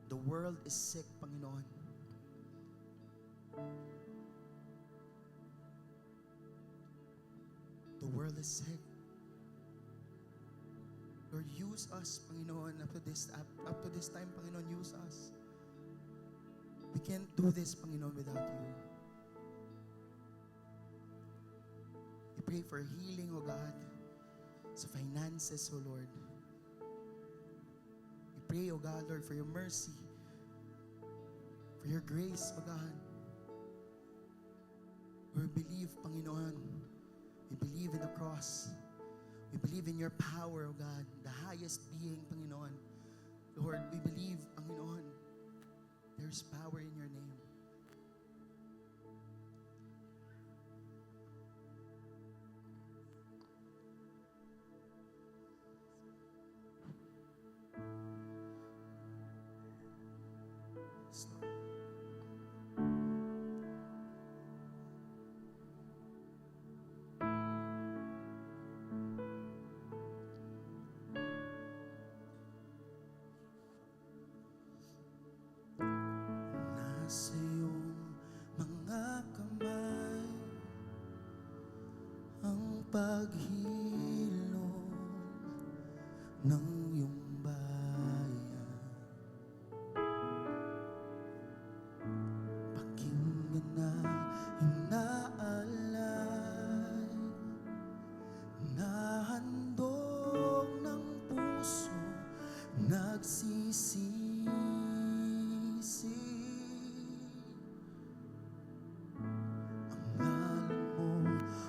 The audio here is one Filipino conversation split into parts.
The world is sick, Panginoon. The world is sick. Lord, use us, Panginoon, up to this time, Panginoon, use us. We can't do this, Panginoon, without you. We pray for healing, O God, sa finances, O Lord. We pray, O God, Lord, for your mercy, for your grace, O God. We believe, Panginoon, we believe in the cross. We believe in your power, O God, the highest being, Panginoon. Lord, we believe, Panginoon, there's power in your name. Yes, Lord. Nasa iyong mga kamay ang paghilom ng iyong bayan. Pakinggan na inaalay na handog ng puso nagsisisi.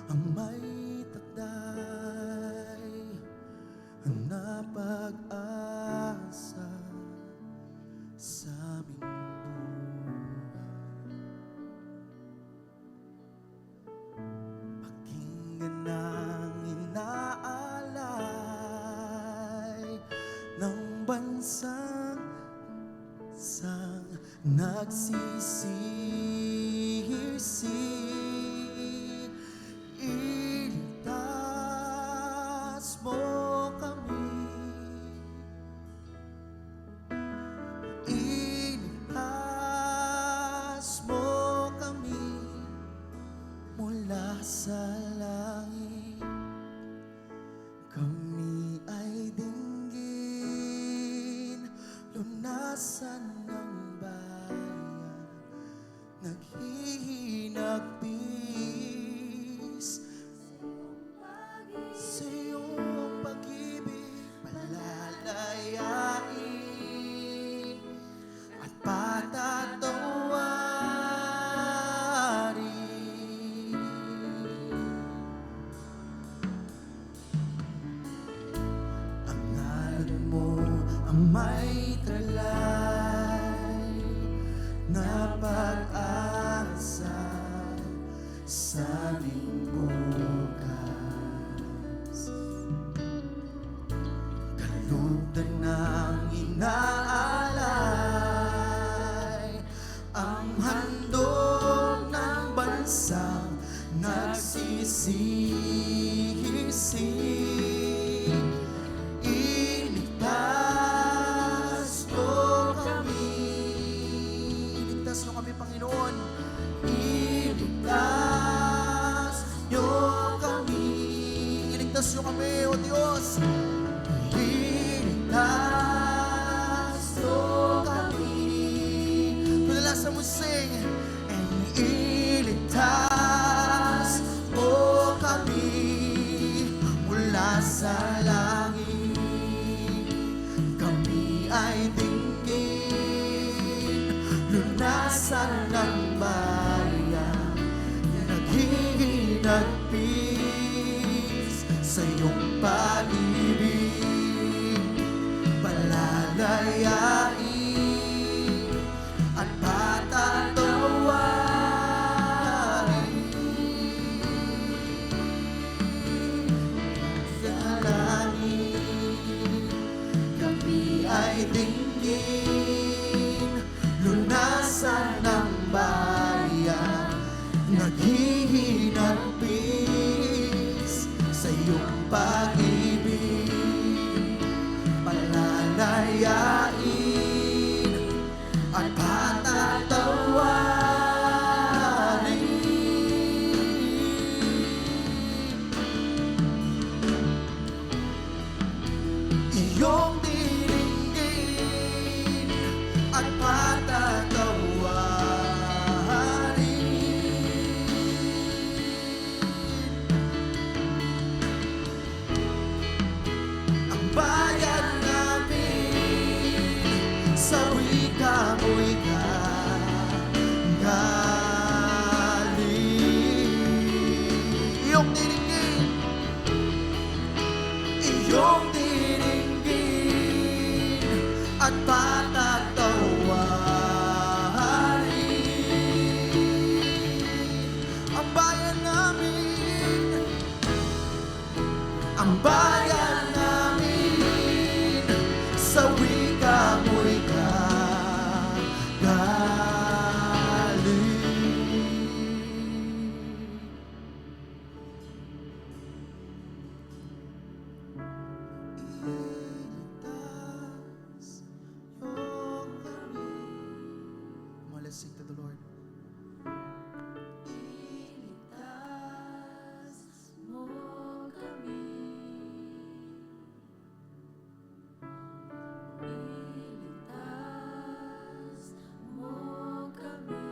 Ang may tatay na pag-asa sa aming buhay. Pakinggan ang inaalay ng bansang nagsisisi. Iligtas mo kami. Iligtas mo kami mula sa langit. Kami ay dinggin, lunasan ng bayan, naghihinagpis sa iyong pag-ibig, palalayain at patatawarin. Ang ngalan mo ang may tralay na pag-asa sa aming bukas. Kalugdan ng inaalay ang handog ng bansang nagsisisi. Iligtas mo kami. Iligtas mo kami, Panginoon. Iligtas nyo kami. Iligtas nyo kami, O Diyos. Iligtas nyo kami. Kadalasan mo sing. Iligtas mo kami mula sa langit. Kami ay dinggin, lunasan ng bayan, naghihinagpis sa iyong pag-ibig, palalayain at patatawarin. Sa langit, kami ay dinggin, lunasan ng bayan, naghihinagpis sa iyong pag-ibig, palalayain palalayain at patatawarin. Iyong diringgin at patatawarin. Ang bayan namin sa wika mo'y galing. Iyong diringgin, iyong diringgin at patatawarin. Ang bayan namin, ang bayan namin sa wika mo'y iligtas yung kami. Come on, let's sing to the Lord. Iligtas mo kami. Iligtas mo kami.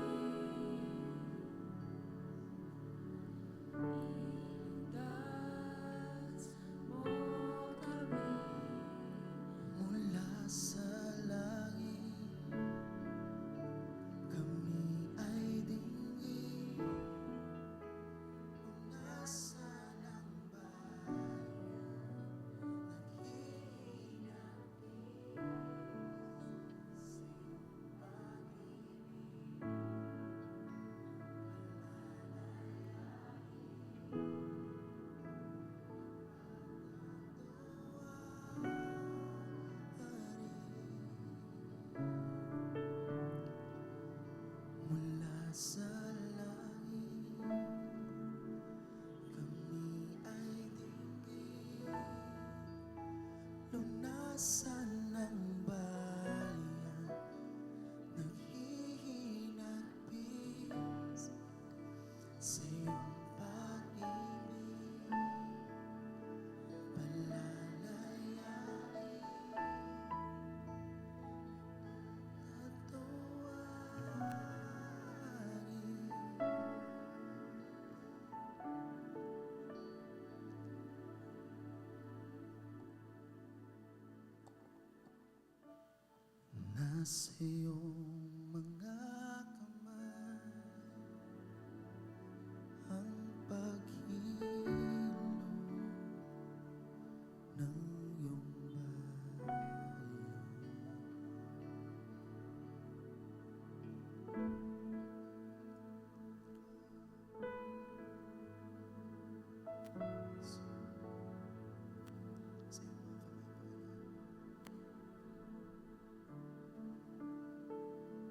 Iligtas mo kami. Mula sa langit, kami ay dinggin. Nasa ng bayan, mula sa langit, kami ay dinggin. Lunasan ng bayan, naghihinagpis sa iyong pag-ibig, palalayain at tawarin. Nasa iyong mga kamay ang paghilom ng iyong bayan. Sa iyong mga kamay, Panginoon.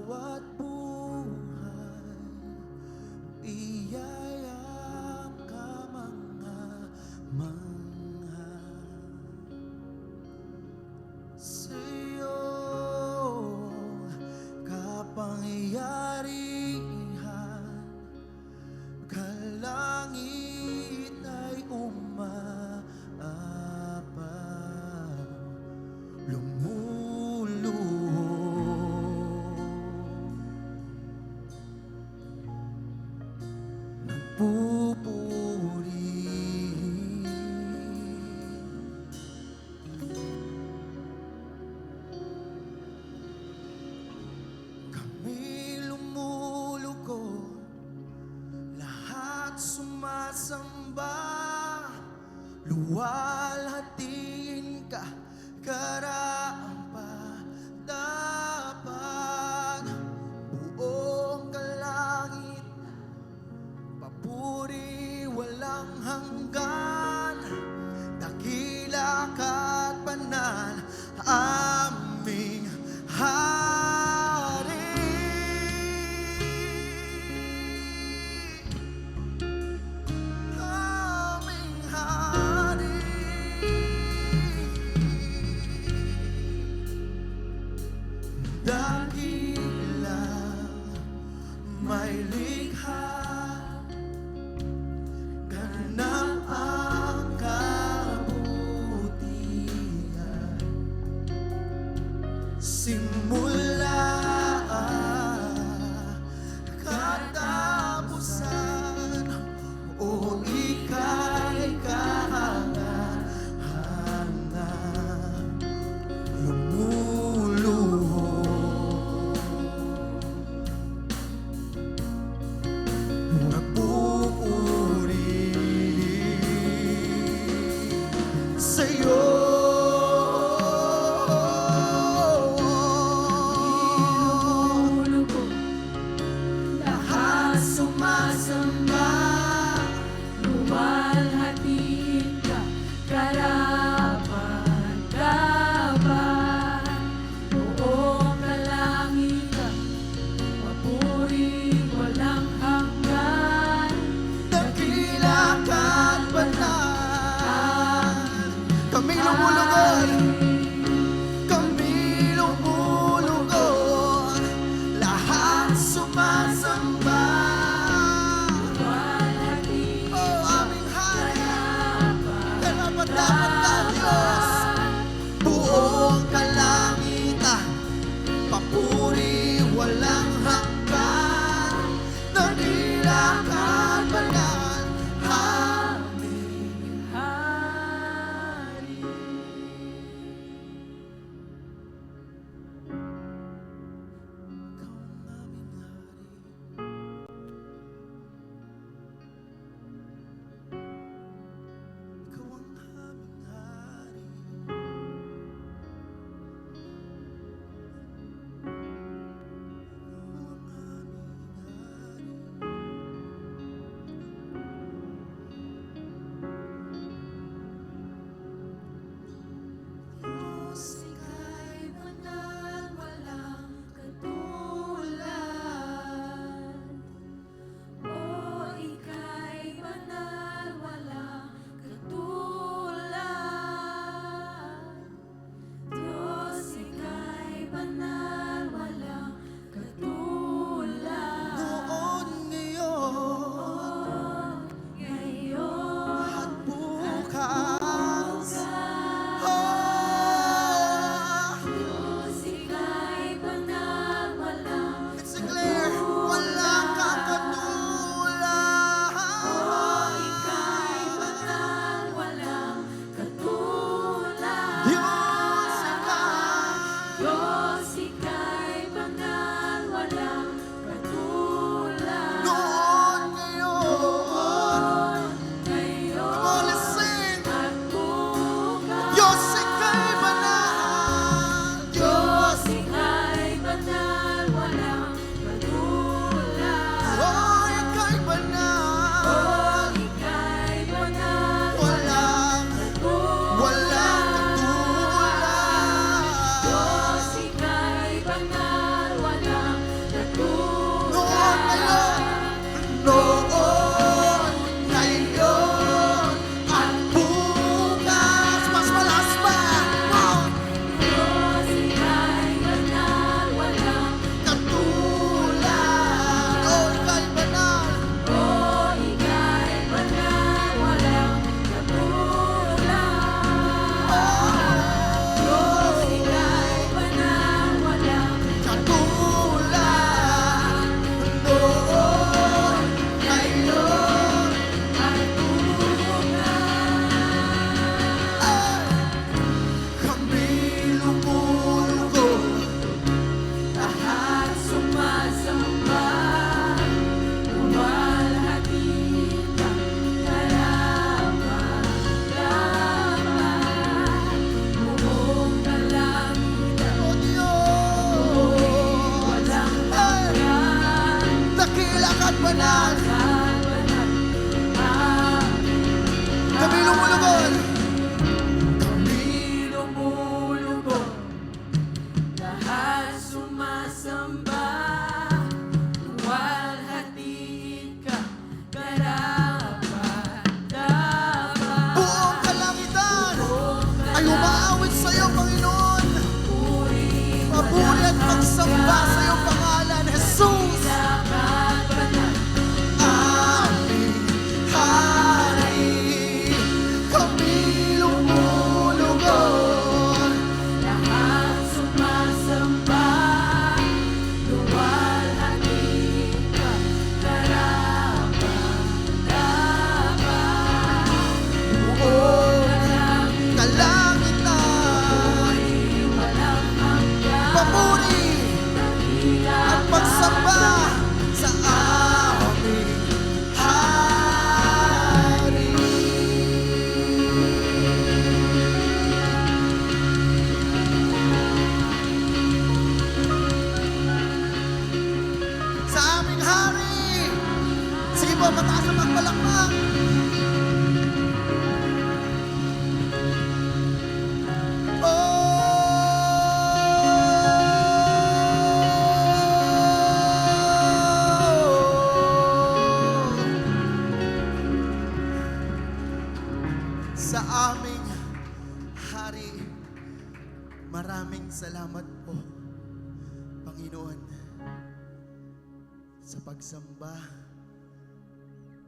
bawat buhay, biyayang kamangha-mangha. Sa'yo kapangyarihan, kalangit ay umaapaw, lumuluhod, nagpupuri. Kami lumulugod, lahat sumasamba, luwalhatiin ka, karapat-dapat. Buong kalangit, papuri walang hanggan, dakila ka't banal, aming Hari. Aming Hari. Dakila may likha, ganap ang kabutihan. Simula katapusan, o ika'y kahanga-hanga, lumuluhod, nagpupuri. Sa'yo Lumulugod, lahat sumasamba, luwalhatiin ka, karapat-dapat. Buong kalangitan, papuri walang hanggan, dakila ka't banal. Kami lumulugod, kami lumulugod, lahat sumasamba. luwalhatiin Oh, aming Hari, karapat-dapat ka, Diyos. karapat-dapat. Buong kalangitan, papuri walang hanggan, dakila ka't banal, aming Hari. Ikaw ang aming Hari. Ikaw ang aming Hari. Diyos, ika'y banal, walang katulad. O ika'y banal, walang katulad. Diyos, ika'y banal, walang katulad. Noon, ngayon, Ngayon at bukas. bukas. Oh, Diyos, ika'y banal, walang let's declare, walang kakatulad. ika'y banal, walang katulad. Diyos, Diyos, ika'y banal, walang katulad. noon, ngayon. Ngayon Come on, let's sing. at bukas. Diyos, ika'y banal. Diyos, ika'y banal, walang katulad. Oh, ika'y banal. Ika'y banal, Walang katulad. Diyos, ika'y banal, walang banal. Kami lumulugod. Kami lumulubog, lahat sumasamba, luwalhati ka, karapat-dapat. Buong kalangitan ay umaawit sa iyo, Panginoon. Papuri at magsamba sa iyong pangalan, Jesus. Aming Hari, kami lumulugod. Lahat sumasamba, luwalhati ka, karapat-dapat. Buong kalangitan, Walang hanggan, papuri at magsamba sa aming Hari. Sa aming Hari. Sige po, mataas na magpalakpak. Sa aming Hari, maraming salamat po, Panginoon, sa pagsamba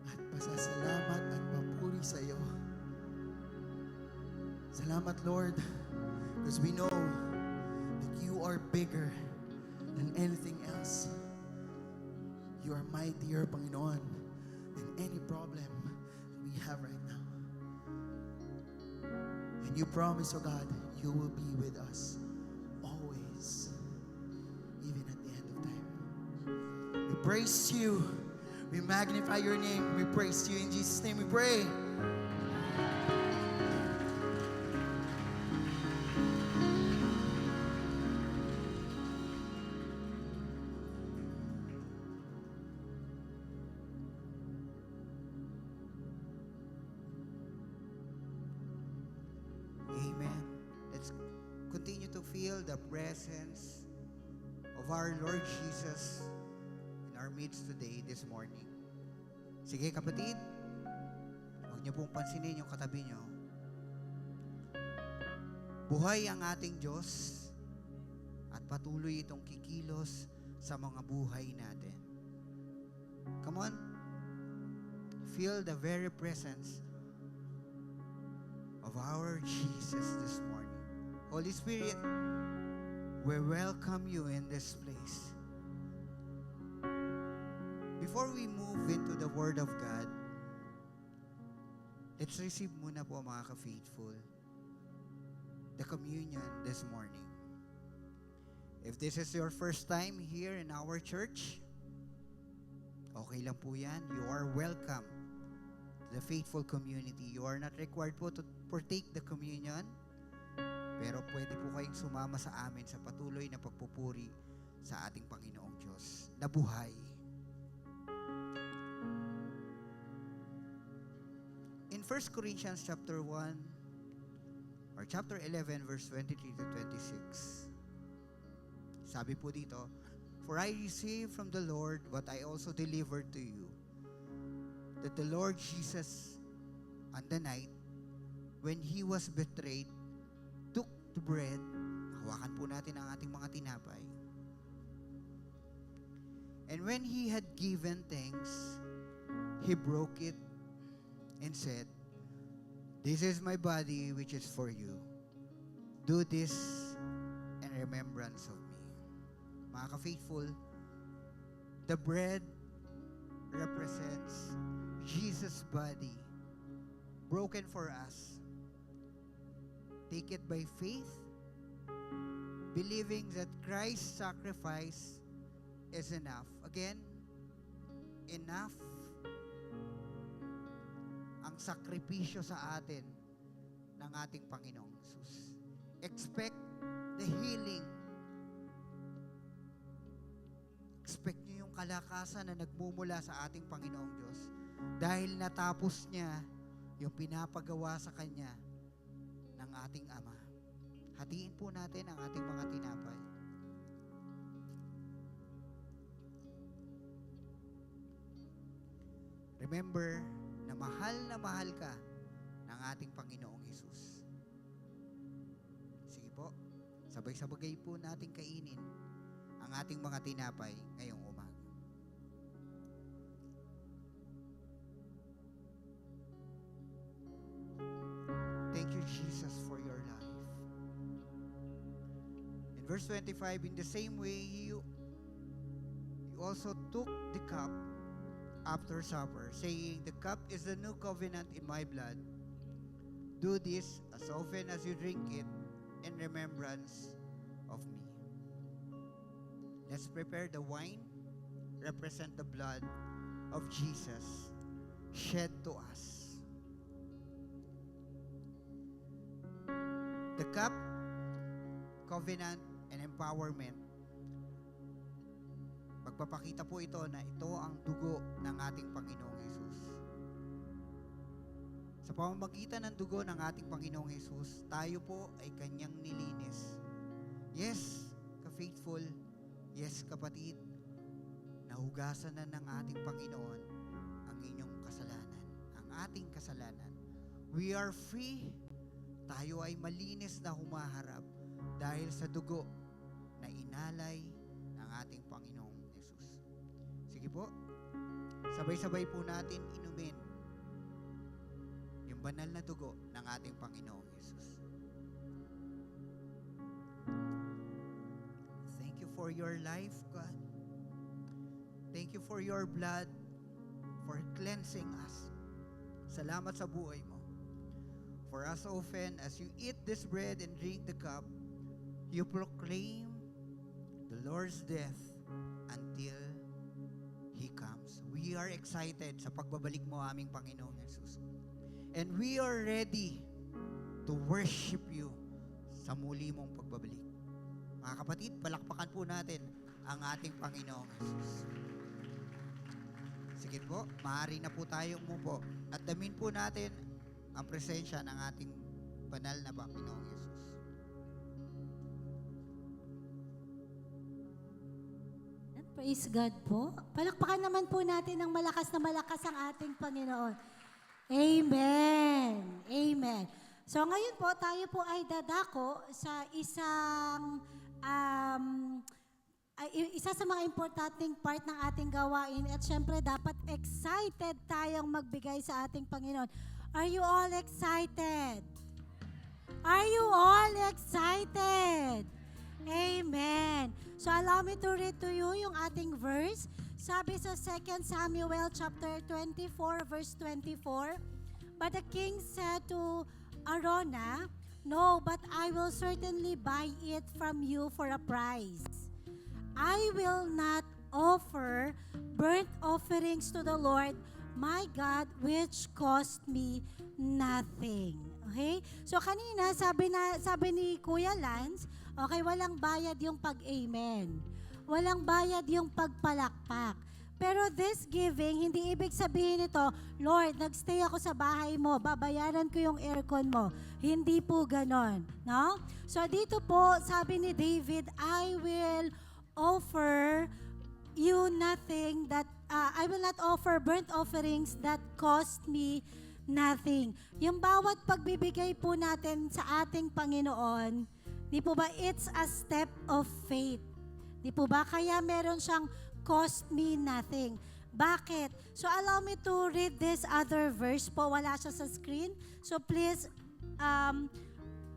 at pasasalamat at papuri sa iyo. Salamat, Lord, because we know that you are bigger than anything else. You are mightier, Panginoon, than any problem we have right now. And you promise, oh God, you will be with us always, even at the end of time. We praise you. We magnify your name. We praise you. In Jesus' name we pray. Amen. Let's continue to feel the presence of our Lord Jesus in our midst today, this morning. Sige kapatid, huwag niyo pong pansinin yung katabi niyo. Buhay ang ating Diyos at patuloy itong kikilos sa mga buhay natin. Come on. Feel the very presence of our Jesus this morning. Holy Spirit, we welcome you in this place. Before we move into the Word of God, let's receive muna po mga ka-faithful the communion this morning. If this is your first time here in our church, okay lang po yan. You are welcome to the faithful community. You are not required po to partake the communion, pero pwede po kayong sumama sa amin sa patuloy na pagpupuri sa ating Panginoong Diyos na buhay. In 1 Corinthians chapter 1 or chapter 11 verse 23 to 26, sabi po dito, "For I received from the Lord what I also delivered to you, that the Lord Jesus, on the night when He was betrayed, took the bread." Hawakan po natin ang ating mga tinapay. "And when He had given thanks, He broke it and said, 'This is my body which is for you. Do this in remembrance of me.'" Mga ka-faithful, the bread represents Jesus' body broken for us. Take it by faith, believing that Christ's sacrifice is enough. Again, enough ang sakripisyo sa atin ng ating Panginoong Jesus. Expect the healing. Expect nyo yung yung kalakasan na nagmumula sa ating Panginoong Diyos dahil natapos niya yung pinapagawa sa Kanya ng ating Ama. Hatiin po natin ang ating mga tinapay. Remember na mahal ka ng ating Panginoong Hesus. Sige po, sabay-sabagay po natin kainin ang ating mga tinapay ngayong umaga. Thank you, Jesus, for your life. In verse 25, in the same way, you also took the cup after supper, saying, "The cup is the new covenant in my blood. Do this as often as you drink it in remembrance of me." Let's prepare the wine, represent the blood of Jesus shed to us. The cup, covenant, and empowerment. Magpapakita po ito na ito ang dugo ng ating Panginoong Hesus. Sa pamamagitan ng dugo ng ating Panginoong Hesus, tayo po ay Kanyang nilinis. Yes, ka-faithful. Yes, kapatid. Nahugasan na ng ating Panginoon ang inyong kasalanan, ang ating kasalanan. We are free. Tayo ay malinis na humaharap dahil sa dugo na inalay ng ating Panginoong Hesus. Sige po, sabay-sabay po natin inumin yung banal na dugo ng ating Panginoong Hesus. Thank you for your life, God. Thank you for your blood, for cleansing us. Salamat sa buhay mo. For as often as you eat this bread and drink the cup, you proclaim the Lord's death until He comes. We are excited sa pagbabalik mo, aming Panginoong Hesus. And we are ready to worship You sa muli mong pagbabalik. Mga kapatid, palakpakan po natin ang ating Panginoong Hesus. Sige po, maaari na po tayo umupo at damin po natin ang presensya ng ating banal na Panginoong Hesus. Praise God po. Palakpakan naman po natin ng malakas na malakas ang ating Panginoon. Amen. Amen. So ngayon po, tayo po ay dadako sa isa sa mga importanteng part ng ating gawain at syempre dapat excited tayong magbigay sa ating Panginoon. Are you all excited? Are you all excited? Amen. So allow me to read to you yung ating verse. Sabi sa 2 Samuel chapter 24 verse 24, "But the king said to Araunah, 'No, but I will certainly buy it from you for a price. I will not offer burnt offerings to the Lord my God, which cost me nothing.'" Okay? So kanina, sabi ni Kuya Lance, okay, walang bayad yung pag-amen. Walang bayad yung pagpalakpak. Pero this giving, hindi ibig sabihin nito, "Lord, nagstay ako sa bahay mo, babayaran ko yung aircon mo." Hindi po ganon. No? So dito po, sabi ni David, "I will offer you nothing that, I will not offer burnt offerings that cost me nothing." Yung bawat pagbibigay po natin sa ating Panginoon, di po ba, it's a step of faith. Di po ba? Kaya meron siyang cost me nothing. Bakit? So allow me to read this other verse po. Wala siya sa screen. So please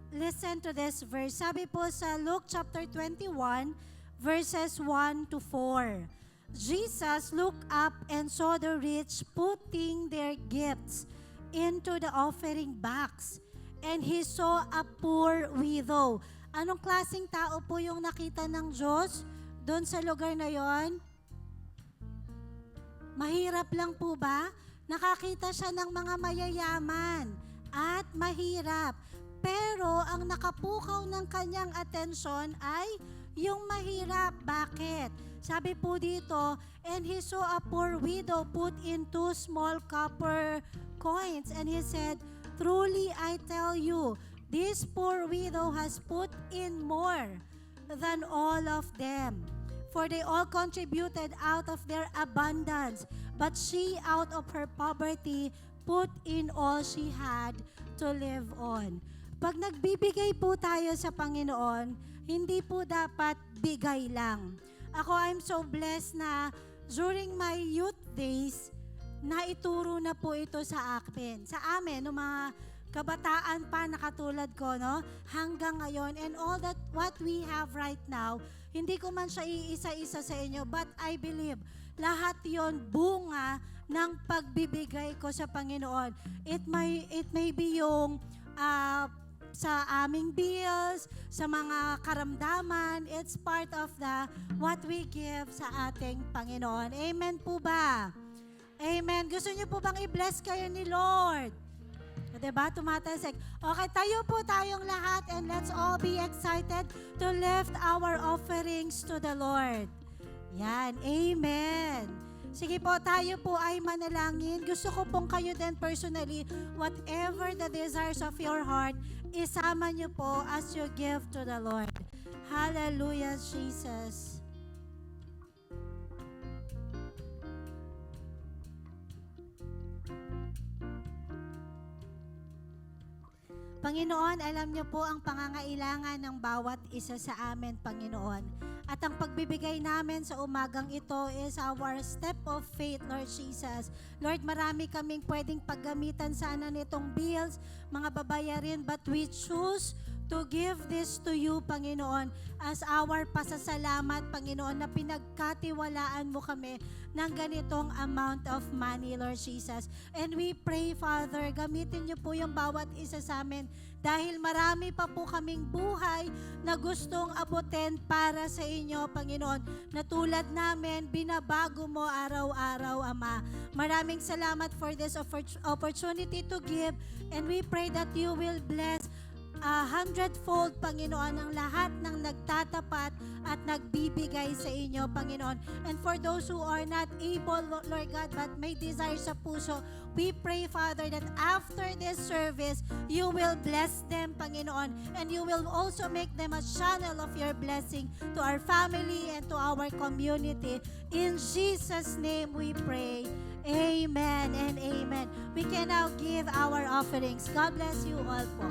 listen to this verse. Sabi po sa Luke chapter 21, verses 1 to 4. "Jesus looked up and saw the rich putting their gifts into the offering box, and He saw a poor widow." Anong klaseng tao po yung nakita ng Diyos doon sa lugar na yon? Mahirap lang po ba? Nakakita siya ng mga mayayaman at mahirap. Pero ang nakapukaw ng kanyang atensyon ay yung mahirap. Bakit? Sabi po dito, and he saw a poor widow put in 2 small copper coins, and he said, truly I tell you, this poor widow has put in more than all of them. For they all contributed out of their abundance, but she out of her poverty put in all she had to live on. Pag nagbibigay po tayo sa Panginoon, hindi po dapat bigay lang. Ako, I'm so blessed na during my youth days, naituro na po ito sa akin. Sa amin, no, mga kabataan pa na katulad ko, no? Hanggang ngayon. And all that what we have right now, hindi ko man siya iisa-isa sa inyo, but I believe lahat yon bunga ng pagbibigay ko sa Panginoon. It may be yung sa aming bills, sa mga karamdaman, it's part of the what we give sa ating Panginoon. Amen po ba? Amen. Gusto niyo po bang i-bless kayo ni Lord? Diba? Tumatasik. Okay, tayo po tayong lahat and let's all be excited to lift our offerings to the Lord. Yan. Amen. Sige po, tayo po ay manalangin. Gusto ko pong kayo din personally, whatever the desires of your heart, isama niyo po as you give to the Lord. Hallelujah, Jesus. Panginoon, alam niyo po ang pangangailangan ng bawat isa sa amin, Panginoon. At ang pagbibigay namin sa umagang ito is our step of faith, Lord Jesus. Lord, marami kaming pwedeng paggamitan sana nitong bills, mga babayarin, but we choose to give this to you, Panginoon, as our pasasalamat, Panginoon, na pinagkatiwalaan mo kami ng ganitong amount of money, Lord Jesus. And we pray, Father, gamitin niyo po yung bawat isa sa amin dahil marami pa po kaming buhay na gustong abutin para sa inyo, Panginoon, na tulad namin, binabago mo araw-araw, Ama. Maraming salamat for this opportunity to give, and we pray that you will bless 100-fold, Panginoon, ang lahat ng nagtatapat at nagbibigay sa inyo, Panginoon. And for those who are not able, Lord God, but may desire sa puso, we pray, Father, that after this service, you will bless them, Panginoon, and you will also make them a channel of your blessing to our family and to our community. In Jesus' name we pray. Amen and amen. We can now give our offerings. God bless you all po.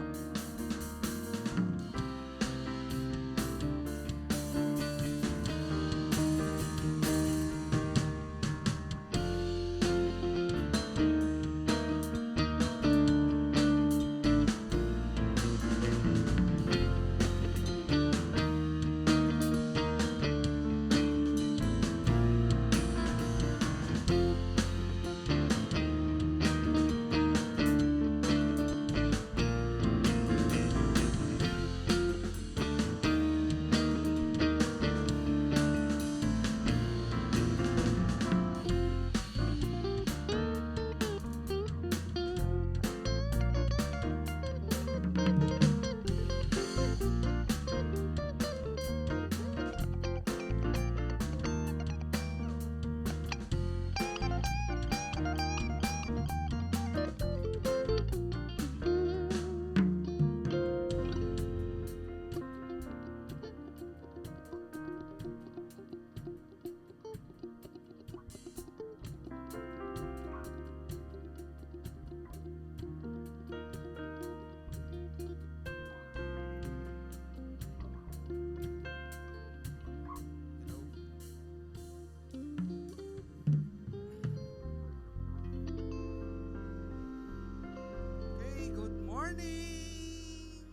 Morning!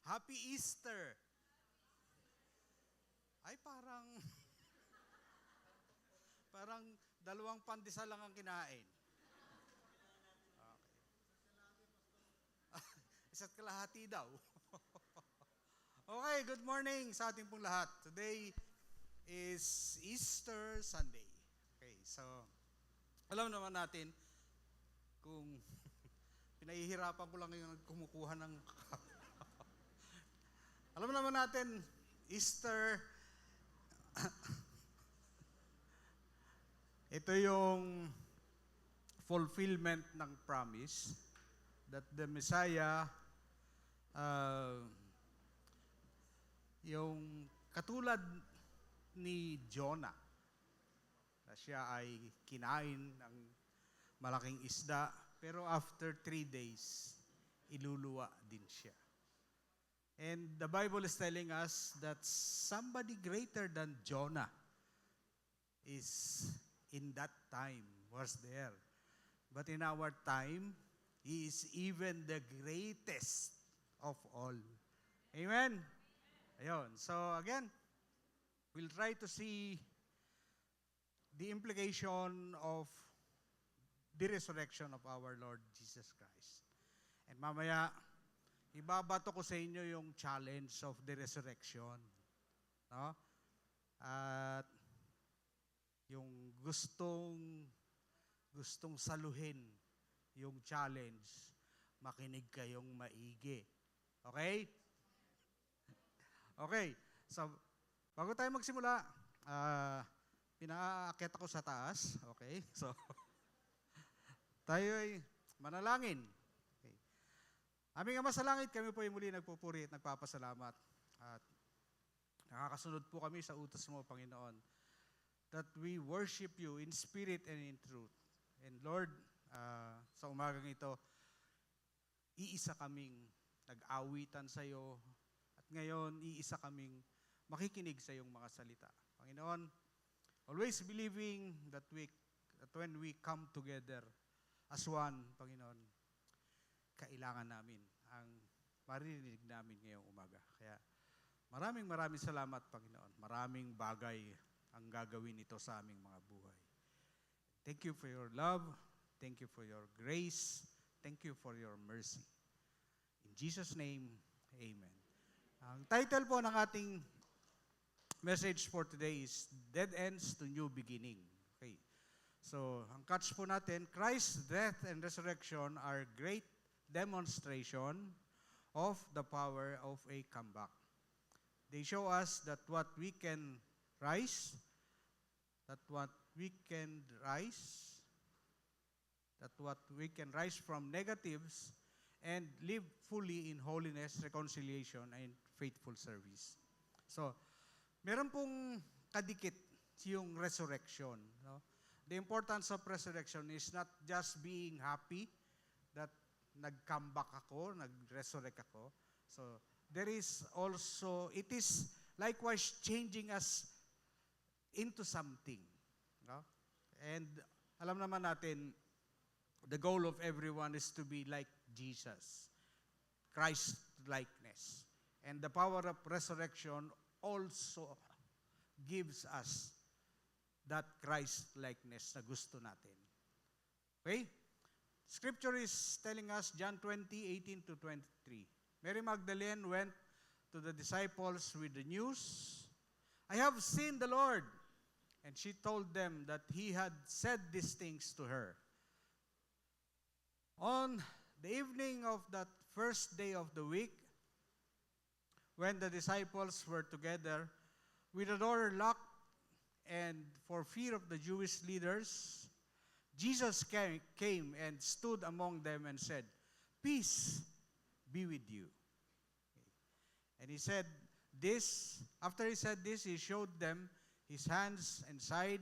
Happy Easter! Ay parang dalawang pandesal lang ang kinain. Okay. Isa't kalahati daw. Okay, good morning sa ating pong lahat. Today is Easter Sunday. Okay, so alam naman natin kung pinahihirapan ko lang ngayon kumukuha ng alam naman natin, Easter, ito yung fulfillment ng promise that the Messiah, yung katulad ni Jonah, na siya ay kinain ng malaking isda, pero after 3 days, iluluwa din siya. And the Bible is telling us that somebody greater than Jonah is in that time, was there. But in our time, He is even the greatest of all. Amen? Ayun. So again, we'll try to see the implication of the resurrection of our Lord Jesus Christ. And mamaya, ibabato ko sa inyo yung challenge of the resurrection. No? At yung gustong saluhin yung challenge, makinig kayong maigi. Okay? Okay. So, bago tayo magsimula, pinaakyat ako sa taas. Okay? So, tayo ay manalangin. Okay. Aming Ama sa langit, kami po ay muli nagpupuri at nagpapasalamat. At nakakasunod po kami sa utos mo, Panginoon, that we worship you in spirit and in truth. And Lord, sa umagang ito, iisa kaming nag-awitan sa iyo. At ngayon, iisa kaming makikinig sa iyong mga salita. Panginoon, always believing that when we come together as one, Panginoon, kailangan namin ang maririnig namin ngayong umaga. Kaya maraming salamat, Panginoon. Maraming bagay ang gagawin ito sa aming mga buhay. Thank you for your love. Thank you for your grace. Thank you for your mercy. In Jesus' name, amen. Ang title po ng ating message for today is Dead Ends to New Beginning. Okay. So, ang catch po natin, Christ's death and resurrection are great demonstration of the power of a comeback. They show us that what we can rise from negatives and live fully in holiness, reconciliation, and faithful service. So, meron pong kadikit yung resurrection. No? The importance of resurrection is not just being happy that nag-come back ako, nag-resurrect ako. So, there is also, it is likewise changing us into something. No? And alam naman natin, the goal of everyone is to be like Jesus, Christ-likeness. And the power of resurrection also gives us that Christ-likeness na gusto natin. Okay? Scripture is telling us, John 20:18-23. Mary Magdalene went to the disciples with the news, I have seen the Lord. And she told them that he had said these things to her. On the evening of that first day of the week, when the disciples were together, with the door locked, and for fear of the Jewish leaders, Jesus came and stood among them and said, peace be with you. And he said this, after he said this, he showed them his hands and side.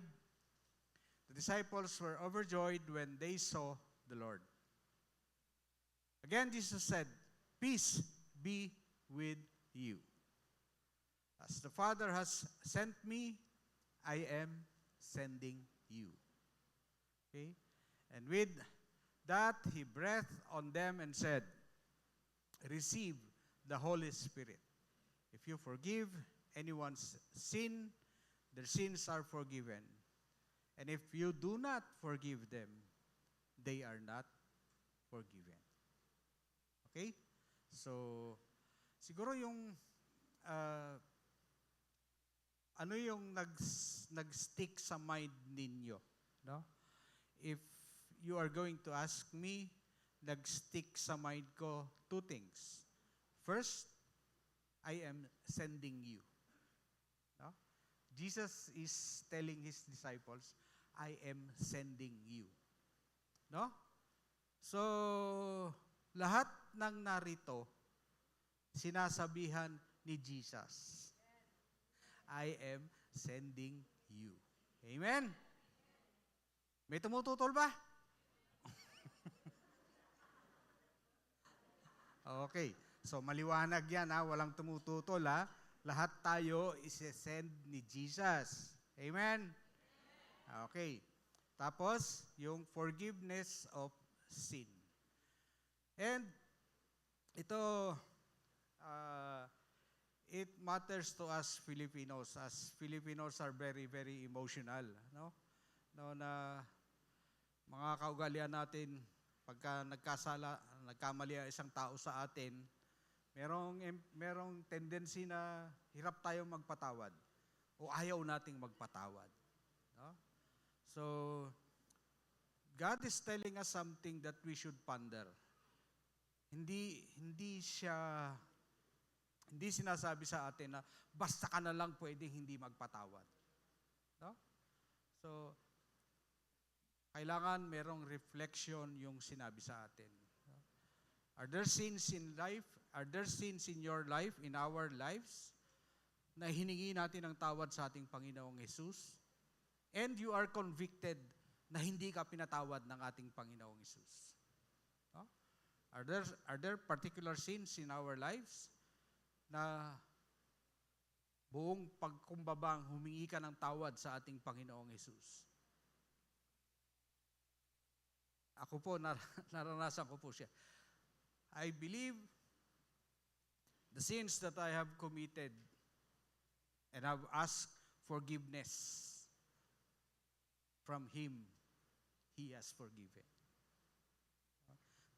The disciples were overjoyed when they saw the Lord. Again, Jesus said, peace be with you. As the Father has sent me, I am sending you. Okay? And with that, he breathed on them and said, receive the Holy Spirit. If you forgive anyone's sin, their sins are forgiven. And if you do not forgive them, they are not forgiven. Okay? So, siguro yung ano yung nag-stick sa mind ninyo, no? If you are going to ask me, nag-stick sa mind ko 2 things. First, I am sending you. Jesus is telling His disciples, I am sending you. No? So, lahat ng narito, sinasabihan ni Jesus, I am sending you. Amen? May tumututol ba? Okay. So, maliwanag yan ha. Walang tumututol ha. Lahat tayo isi-send ni Jesus. Amen? Okay. Tapos, yung forgiveness of sin. And, ito, it matters to us Filipinos, as Filipinos are very, very emotional. No? No, na mga kaugalian natin, pagka nagkamali ang isang tao sa atin, merong tendency na hirap tayong magpatawad o ayaw nating magpatawad. No? So, God is telling us something that we should ponder. Hindi sinasabi sa atin na basta ka na lang pwedeng hindi magpatawad. No? So, kailangan merong reflection yung sinabi sa atin. Are there sins in life? Are there sins in your life, in our lives, na hiningi natin ng tawad sa ating Panginoong Hesus? And you are convicted na hindi ka pinatawad ng ating Panginoong Hesus? No? Are there particular sins in our lives na buong pagkumbabang humingi ka ng tawad sa ating Panginoong Hesus? Ako po, naranasan ko po siya. I believe the sins that I have committed and have asked forgiveness from Him, He has forgiven.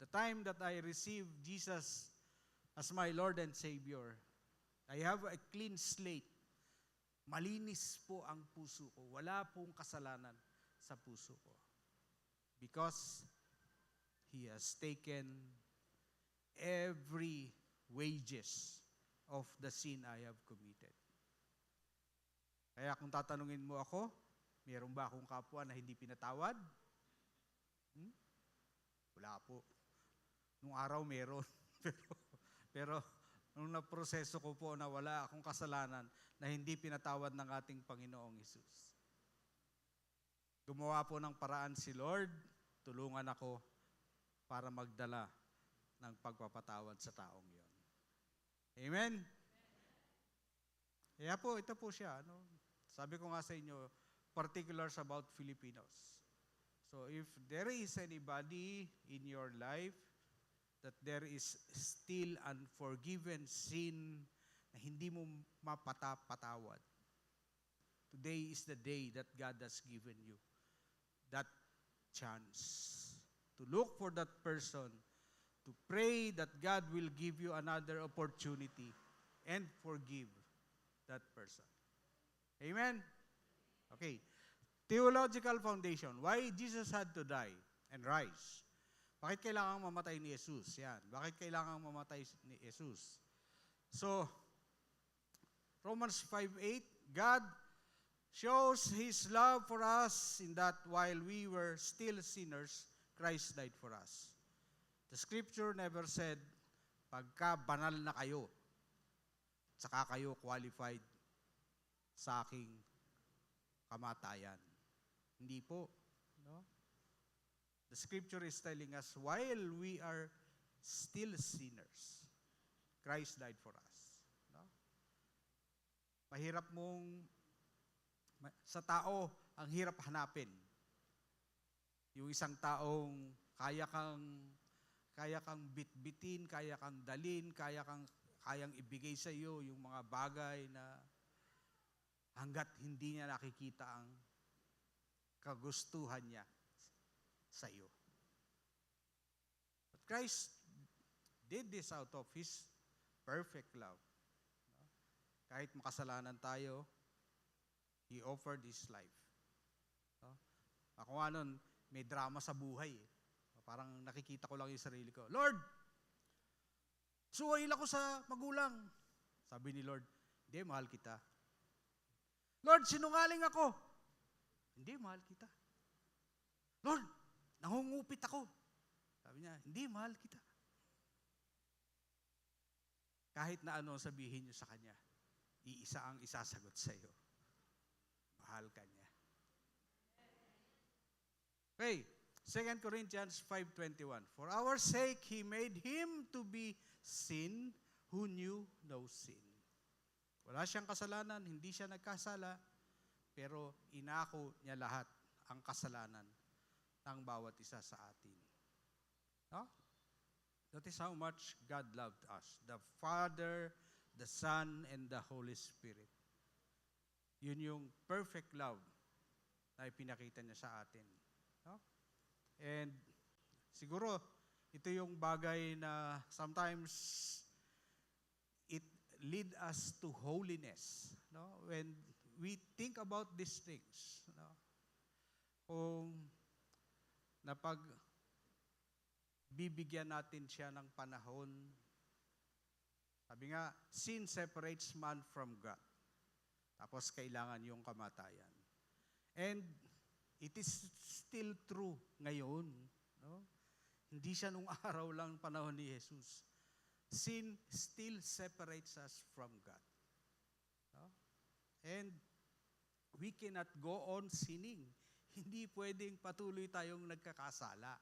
The time that I received Jesus as my Lord and Savior, I have a clean slate. Malinis po ang puso ko. Wala pong kasalanan sa puso ko. Because He has taken every wages of the sin I have committed. Kaya kung tatanungin mo ako, meron ba akong kapwa na hindi pinatawad? Wala po. Nung araw meron. pero nung naproseso ko po na wala akong kasalanan na hindi pinatawad ng ating Panginoong Hesus. Gumawa po ng paraan si Lord, tulungan ako para magdala ng pagpapatawad sa taong yon. Amen? Kaya po, ito po siya. Sabi ko nga sa inyo, particulars about Filipinos. So if there is anybody in your life that there is still unforgiven sin na hindi mo mapatawad, today is the day that God has given you that chance to look for that person, to pray that God will give you another opportunity and forgive that person. Amen? Okay. Theological foundation. Why Jesus had to die and rise? Bakit kailangang mamatay ni Jesus? Yan. Bakit kailangang mamatay ni Jesus? So, Romans 5:8, God shows His love for us in that while we were still sinners, Christ died for us. The scripture never said, pagka banal na kayo, saka kayo qualified sa aking kamatayan. Hindi po. No? The scripture is telling us, while we are still sinners, Christ died for us. No? Mahirap sa tao, ang hirap hanapin. Yung isang taong kaya kang bitbitin, kaya kang dalin, kayang ibigay sa iyo yung mga bagay na hanggat hindi niya nakikita ang kagustuhan niya sa iyo. But Christ did this out of His perfect love. Kahit makasalanan tayo, He offered His life. Ako nga nun, may drama sa buhay. Parang nakikita ko lang yung sarili ko. Lord, suwail ako sa magulang. Sabi ni Lord, hindi, mahal kita. Lord, sinungaling ako. Hindi, mahal kita. Lord, nangungupit ako. Sabi niya, hindi, mahal kita. Kahit na ano sabihin niyo sa Kanya, iisa ang isasagot sa iyo. Mahal ka niya. Okay, 2 Corinthians 5:21. For our sake, He made Him to be sin who knew no sin. Wala siyang kasalanan, hindi siya nagkasala, pero inako niya lahat ang kasalanan ng bawat isa sa atin. No? That is how much God loved us. The Father, the Son, and the Holy Spirit. Yun yung perfect love na ipinakita niya sa atin. No? And siguro, ito yung bagay na sometimes it lead us to holiness. No? When we think about these things, no? Kung napag bibigyan natin siya ng panahon. Sabi nga, sin separates man from God. Tapos kailangan yung kamatayan. And it is still true ngayon. No? Hindi siya nung araw lang panahon ni Jesus. Sin still separates us from God. No? And we cannot go on sinning. Hindi pwedeng patuloy tayong nagkakasala.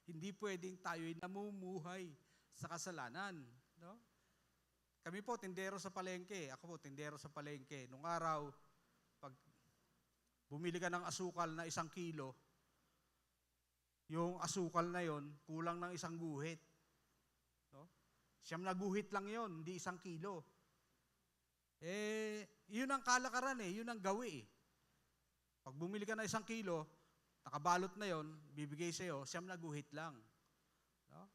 Hindi pwedeng tayo'y namumuhay sa kasalanan. No? Kami po, tindero sa palengke. Ako po, tindero sa palengke. Nung araw, pag bumili ka ng asukal na 1 kilo, yung asukal na yon kulang ng 1 guhit. No? 9 na guhit lang yon, hindi 1 kilo. Yun ang kalakaran yun ang gawi Pag bumili ka ng 1 kilo, nakabalot na yon, bibigay sa'yo, 9 na guhit lang. No?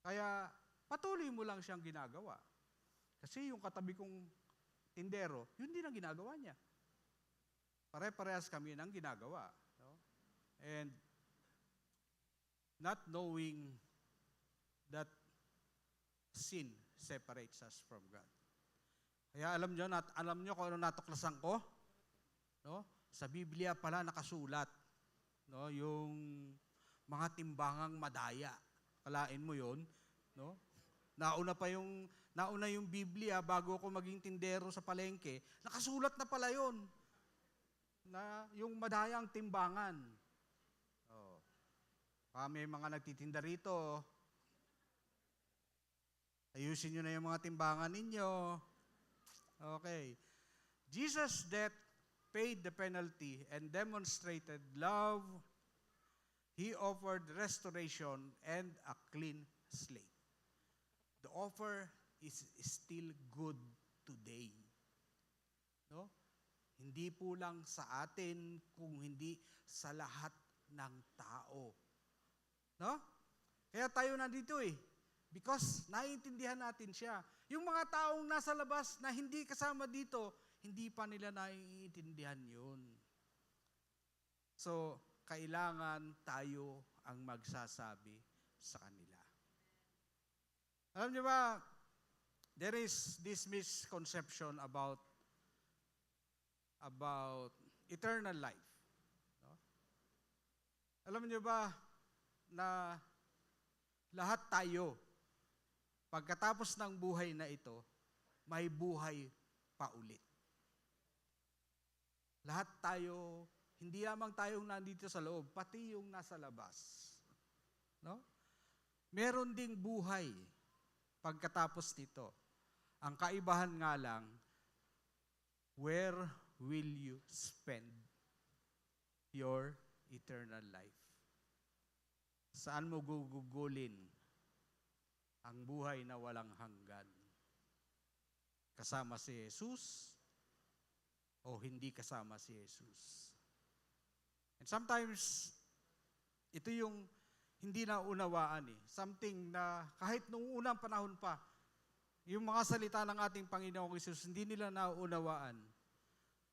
Kaya, patuloy mo lang siyang ginagawa. Kasi yung katabi kong tindero, yun din ang ginagawa niya. Pare-parehas kami ng ginagawa. No? And, not knowing that sin separates us from God. Kaya alam nyo kung ano natuklasan ko? No? Sa Biblia pala nakasulat, no, yung mga timbangang madaya. Kalain mo 'yon, no? Nauna yung Biblia bago ako maging tindero sa palengke. Nakasulat na pala 'yon. Na yung madayang timbangan. Oh. May mga nagtitinda rito. Ayusin niyo na yung mga timbangan ninyo. Okay. Jesus' death paid the penalty and demonstrated love. He offered restoration and a clean slate. The offer is still good today. No? Hindi po lang sa atin, kung hindi sa lahat ng tao. No? Kaya tayo nandito because naiintindihan natin siya. Yung mga taong nasa labas na hindi kasama dito, hindi pa nila naiintindihan yun. So, kailangan tayo ang magsasabi sa kanila. Alam niyo ba, there is this misconception about eternal life. No? Alam niyo ba na lahat tayo, pagkatapos ng buhay na ito, may buhay pa ulit. Lahat tayo, hindi lamang tayong nandito sa loob, pati yung nasa labas. No? Meron ding buhay pagkatapos nito. Ang kaibahan nga lang, where will you spend your eternal life? Saan mo gugugulin ang buhay na walang hanggan? Kasama si Jesus o hindi kasama si Jesus? And sometimes, ito yung hindi na unawaan Something na kahit nung unang panahon pa, yung mga salita ng ating Panginoong Jesus, hindi nila naunawaan.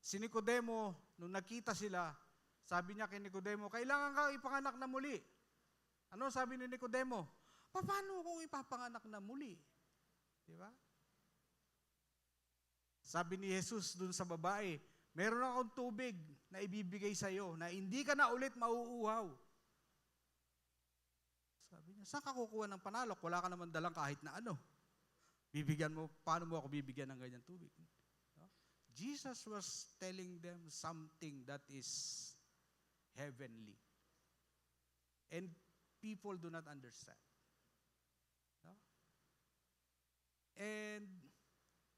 Si Nicodemo, nung nakita sila, sabi niya kay Nicodemo, kailangan ka ipanganak na muli. Ano sabi ni Nicodemo? Paano kung ipapanganak na muli? Di ba? Sabi ni Jesus dun sa babae, meron akong tubig na ibibigay sa iyo na hindi ka na ulit mauuhaw. Sabi niya, saan ka kukuha ng panalok? Wala ka naman dalang kahit na ano. Bibigyan mo, paano mo ako bibigyan ng ganyan tubig? No? Jesus was telling them something that is heavenly. And people do not understand. No?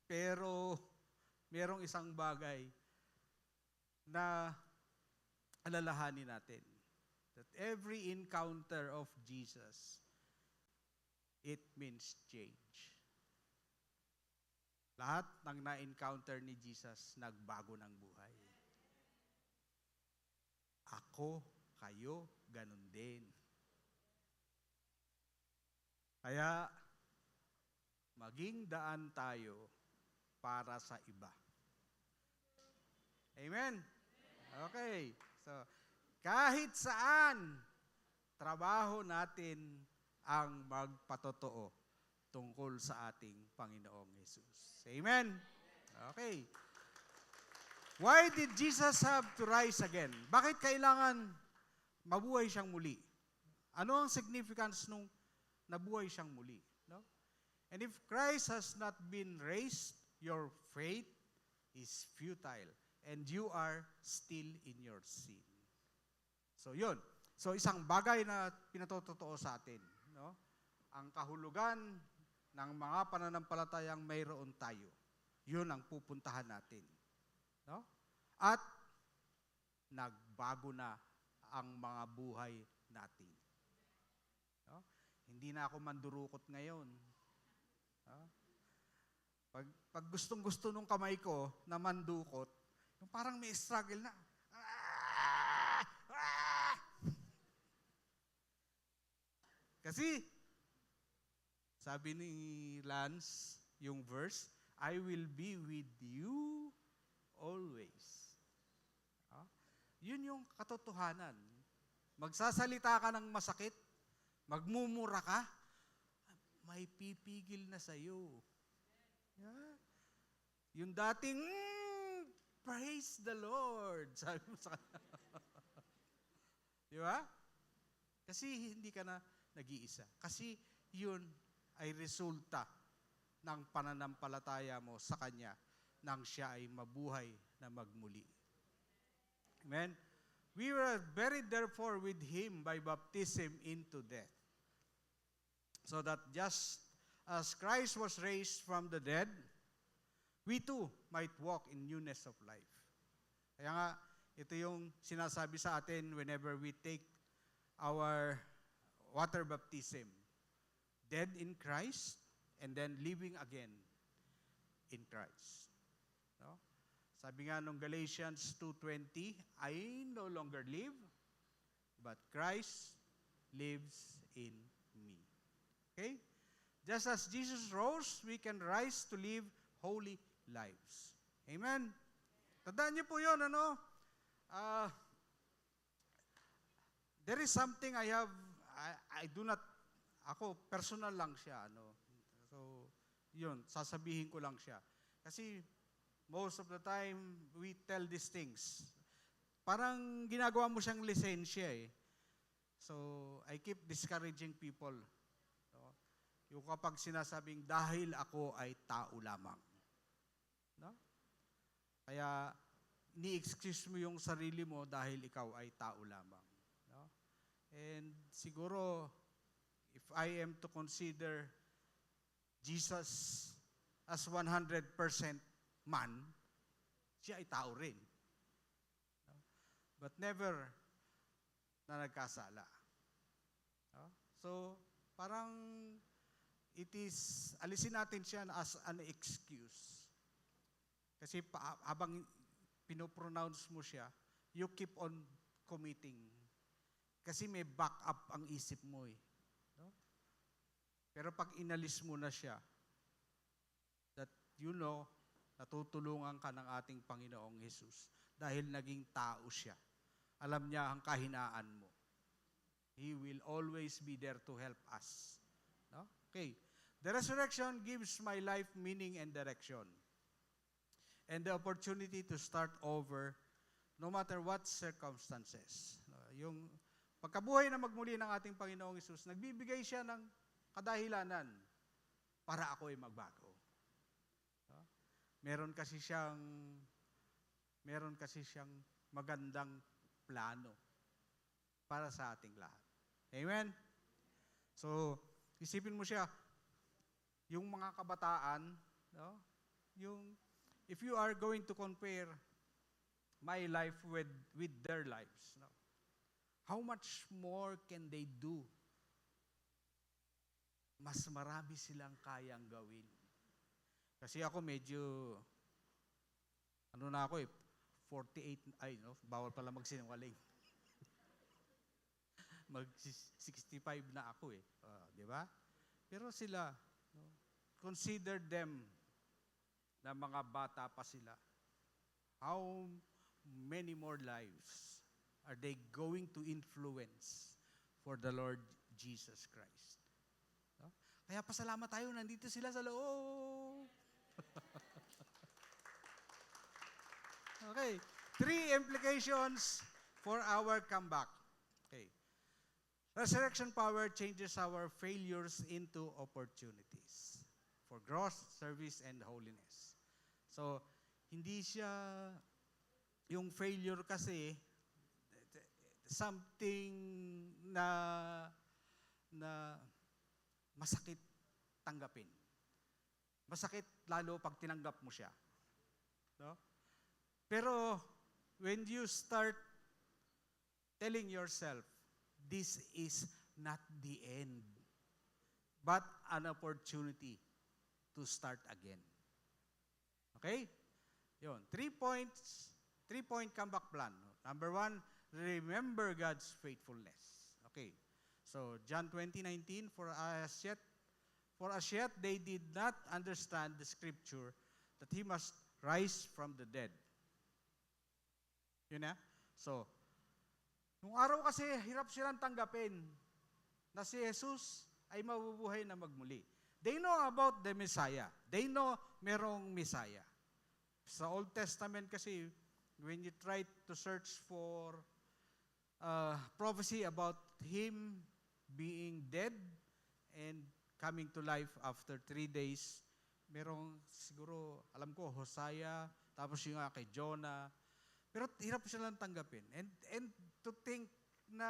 Pero merong isang bagay na alalahanin natin. That every encounter of Jesus, it means change. Lahat ng na-encounter ni Jesus, nagbago ng buhay. Ako, kayo, ganun din. Kaya, maging daan tayo para sa iba. Amen? Okay. So, kahit saan, trabaho natin ang magpatotoo tungkol sa ating Panginoong Jesus. Amen? Okay. Why did Jesus have to rise again? Bakit kailangan mabuhay siyang muli? Ano ang significance nung nabuhay siyang muli? No? And if Christ has not been raised, your faith is futile and you are still in your sin. So yun. So isang bagay na pinatotoo sa atin, no? Ang kahulugan ng mga pananampalatayang mayroon tayo. Yun ang pupuntahan natin. No? At nagbago na ang mga buhay natin. No? Hindi na ako mandurukot ngayon. No? Pag gustong-gusto nung kamay ko na mandukot, yung parang may struggle na. Kasi, sabi ni Lance, yung verse, I will be with you always. Yun yung katotohanan. Magsasalita ka ng masakit, magmumura ka, may pipigil na sa'yo. Yeah. Yung dating, praise the Lord, sabi mo sa kanya. Di ba? Kasi hindi ka na nag-iisa. Kasi yun ay resulta ng pananampalataya mo sa Kanya nang siya ay mabuhay na magmuli. Amen? We were buried therefore with Him by baptism into death. So that just as Christ was raised from the dead, we too might walk in newness of life. Kaya nga, ito yung sinasabi sa atin whenever we take our water baptism. Dead in Christ, and then living again in Christ. No? Sabi nga nung Galatians 2:20, I no longer live, but Christ lives in me. Okay? Just as Jesus rose, we can rise to live holy lives. Amen? Tandaan niyo po yun, ano? There is something I do not, ako, personal lang siya, ano. So, yun, sasabihin ko lang siya. Kasi, most of the time, we tell these things. Parang ginagawa mo siyang lisensya eh. So, I keep discouraging people. So, yung kapag sinasabing, dahil ako ay tao lamang. No? Kaya, ni-excuse mo yung sarili mo dahil ikaw ay tao lamang. No? And siguro, if I am to consider Jesus as 100% man, siya ay tao rin. No? But never na nagkasala. No? So, parang it is, alisin natin siya as an excuse. Kasi habang pinopronounce mo siya, you keep on committing. Kasi may backup ang isip mo eh. No? Pero pag inalis mo na siya, that you know, natutulungan ka ng ating Panginoong Jesus dahil naging tao siya. Alam niya ang kahinaan mo. He will always be there to help us. No? Okay. The resurrection gives my life meaning and direction. and the opportunity to start over no matter what circumstances. Yung pagkabuhay na magmuli ng ating Panginoong Hesus, nagbibigay siya ng kadahilanan para ako ay magbago. Meron kasi siyang magandang plano para sa ating lahat. Amen? So, isipin mo siya, yung mga kabataan, no? If you are going to compare my life with their lives, no? How much more can they do? Mas marami silang kayang gawin. Kasi ako medyo, na ako 48, bawal pala magsinungaling. Mag-65 na ako di ba? Pero sila, no, consider them na mga bata pa sila. How many more lives are they going to influence for the Lord Jesus Christ? No? Kaya pasalamat tayo, nandito sila sa loob. Okay, 3 implications for our comeback. Okay. Resurrection power changes our failures into opportunities for growth, service, and holiness. So, hindi siya, yung failure kasi, something na masakit tanggapin. Masakit lalo pag tinanggap mo siya. No? Pero, when you start telling yourself, this is not the end, but an opportunity to start again. Okay? Yun. 3 points, 3-point comeback plan. Number 1, remember God's faithfulness. Okay. So, John 20:19, for as yet they did not understand the scripture that He must rise from the dead. Yun na? So, nung araw kasi, hirap silang tanggapin na si Jesus ay mabubuhay na magmuli. They know about the Messiah. They know merong Messiah. Sa Old Testament kasi, when you try to search for prophecy about Him being dead and coming to life after 3 days, merong siguro, alam ko, Hosea, tapos yung kay Jonah. Pero hirap silang tanggapin. And to think na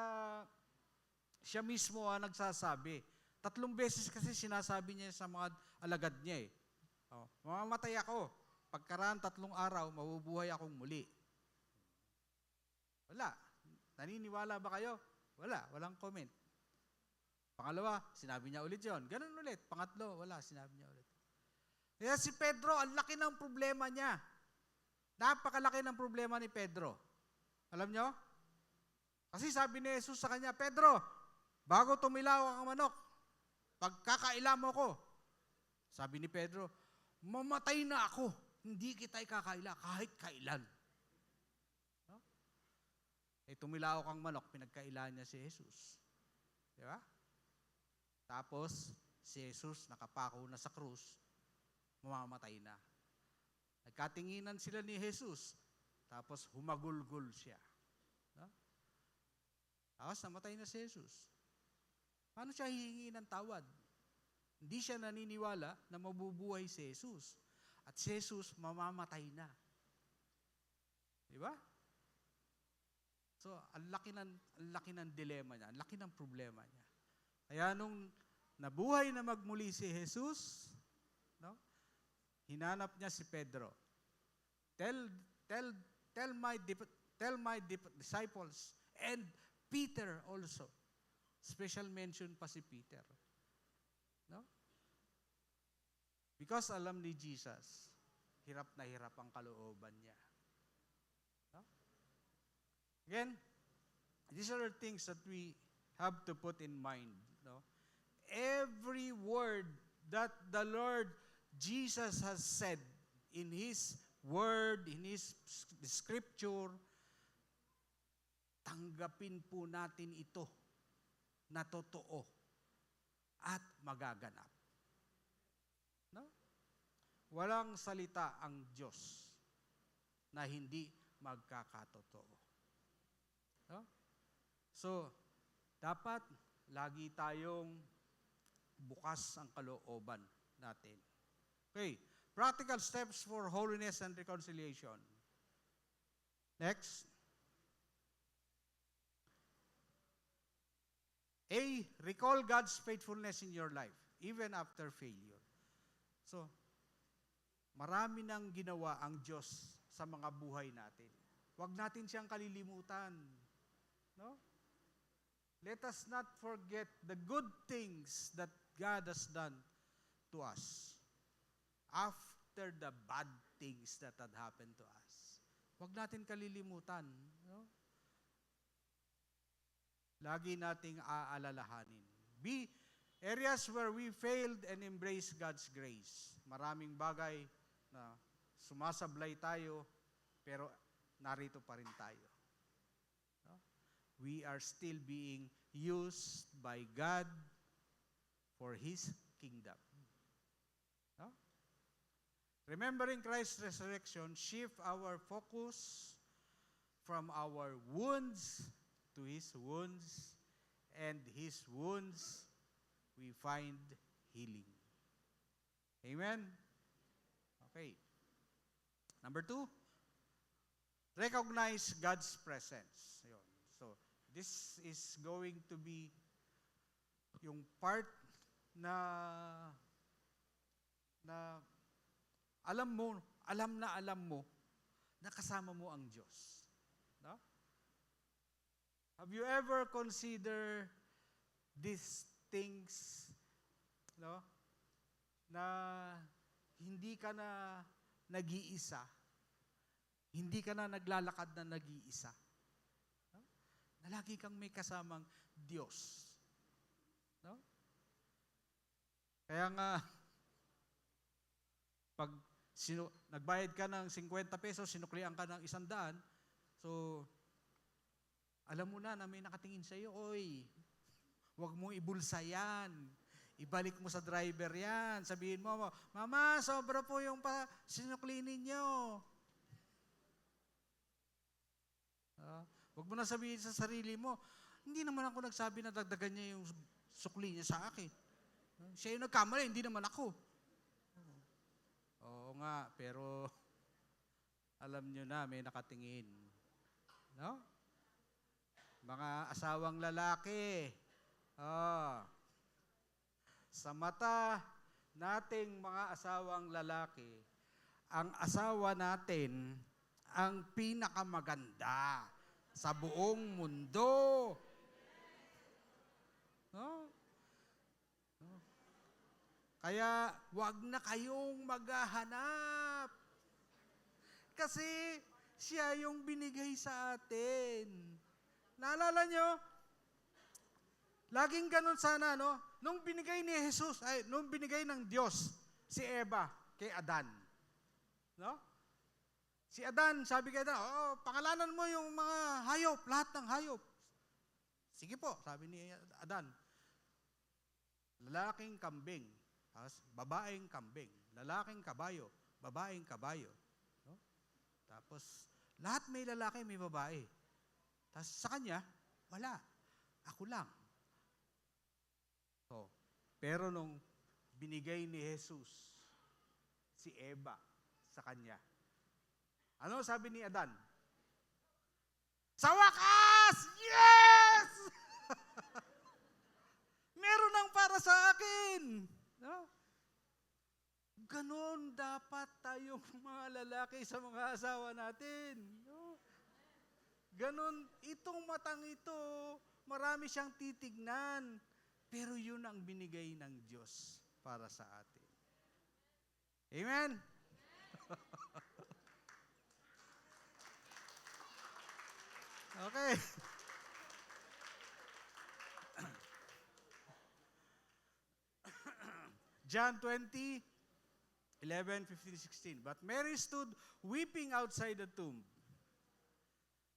siya mismo nagsasabi. 3 beses kasi sinasabi niya sa mga alagad niya mamamatay ako. Pagkaraan 3 araw, mabubuhay akong muli. Wala. Naniniwala ba kayo? Wala. Walang comment. Pangalawa, sinabi niya ulit yon. Ganun ulit. Pangatlo, wala. Sinabi niya ulit. Kaya si Pedro, ang laki ng problema niya. Napakalaki ng problema ni Pedro. Alam nyo? Kasi sabi ni Jesus sa kanya, Pedro, bago tumilaw ang manok, pagkakaila mo ko. Sabi ni Pedro, mamatay na ako. Hindi kita ikakaila kahit kailan. No? Tumilaw kang manok, pinagkaila niya si Jesus. Di ba? Tapos, si Jesus nakapako na sa krus, mamamatay na. Nagkatinginan sila ni Jesus. Tapos humagulgol siya. No? Tapos namatay na si Jesus. Paano siya hihingi ng tawad? Hindi siya naniniwala na mabubuhay si Jesus. At si Jesus mamamatay na. Di ba? So, ang laki ng dilema niya, ang laki ng problema niya. Kaya nung nabuhay na magmuli si Jesus, no? Hinanap niya si Pedro. Tell my disciples and Peter also. Special mention pa si Peter. No? Because alam ni Jesus, hirap na hirap ang kalooban niya. No? Again, these are the things that we have to put in mind. No? Every word that the Lord Jesus has said in His Word, in His Scripture, tanggapin po natin ito na totoo at magaganap. No? Walang salita ang Diyos na hindi magkakatotoo. No? So, dapat lagi tayong bukas ang kalooban natin. Okay, practical steps for holiness and reconciliation. Next. A, recall God's faithfulness in your life, even after failure. So, marami nang ginawa ang Diyos sa mga buhay natin. Huwag natin siyang kalilimutan. No? Let us not forget the good things that God has done to us after the bad things that had happened to us. Huwag natin kalilimutan. No? Lagi nating aalalahanin. B, areas where we failed and embrace God's grace. Maraming bagay na sumasablay tayo, pero narito pa rin tayo. No? We are still being used by God for His kingdom. No? Remembering Christ's resurrection, shift our focus from our wounds to His wounds, and His wounds we find healing. Amen? Okay. Number 2, recognize God's presence. Yun. So, this is going to be yung part na alam mo na kasama mo ang Diyos. No? Have you ever considered these things, no? Na hindi ka na nag-iisa, hindi ka na naglalakad na nag-iisa, no? Na lagi kang may kasamang Diyos. No? Kaya nga, pag nagbayad ka ng 50 pesos, sinuklian ka ng 100, so, alam mo na may nakatingin sa iyo, oy, huwag mo ibulsa yan. Ibalik mo sa driver yan. Sabihin mo, Mama, sobra po yung sinukli ninyo. Huwag mo na sabihin sa sarili mo, hindi naman ako nagsabi na dagdagan niya yung sukli niya sa akin. Siya yung nagkamali, hindi naman ako. Oo nga, pero alam nyo na, may nakatingin. No? Mga asawang lalaki, sa mata nating mga asawang lalaki, ang asawa natin ang pinakamaganda sa buong mundo. No? Kaya wag na kayong maghahanap. Kasi siya yung binigay sa atin. Naalala nyo? Laging ganun sana, no? Nung binigay ni Jesus, nung binigay ng Diyos si Eva kay Adan. No? Si Adan, sabi kay Adan, pangalanan mo yung mga hayop, lahat ng hayop. Sige po, sabi ni Adan. Lalaking kambing, babaeng kambing, lalaking kabayo, babaeng kabayo. No? Tapos, lahat may lalaki, may babae. Tapos sa kanya, wala. Ako lang. So, pero nung binigay ni Jesus si Eva sa kanya, ano sabi ni Adan? Sa wakas! Yes! Meron nang para sa akin. No? Ganon dapat tayong mga lalaki sa mga asawa natin. No? Ganon, itong matang ito, marami siyang titignan, pero yun ang binigay ng Diyos para sa atin. Amen? Okay. John 20, 11, 15, 16. But Mary stood weeping outside the tomb.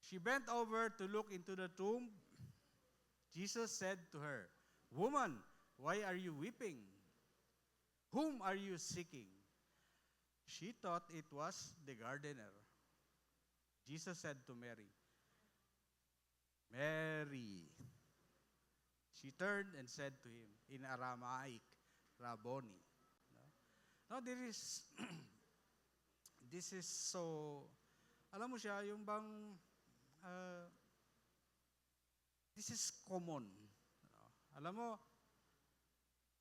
She bent over to look into the tomb. Jesus said to her, Woman, why are you weeping? Whom are you seeking? She thought it was the gardener, Jesus said to Mary, Mary. She turned and said to him in Aramaic, Rabboni. Now, this is so, alam mo siya, yung bang, uh, this is common. Alam mo,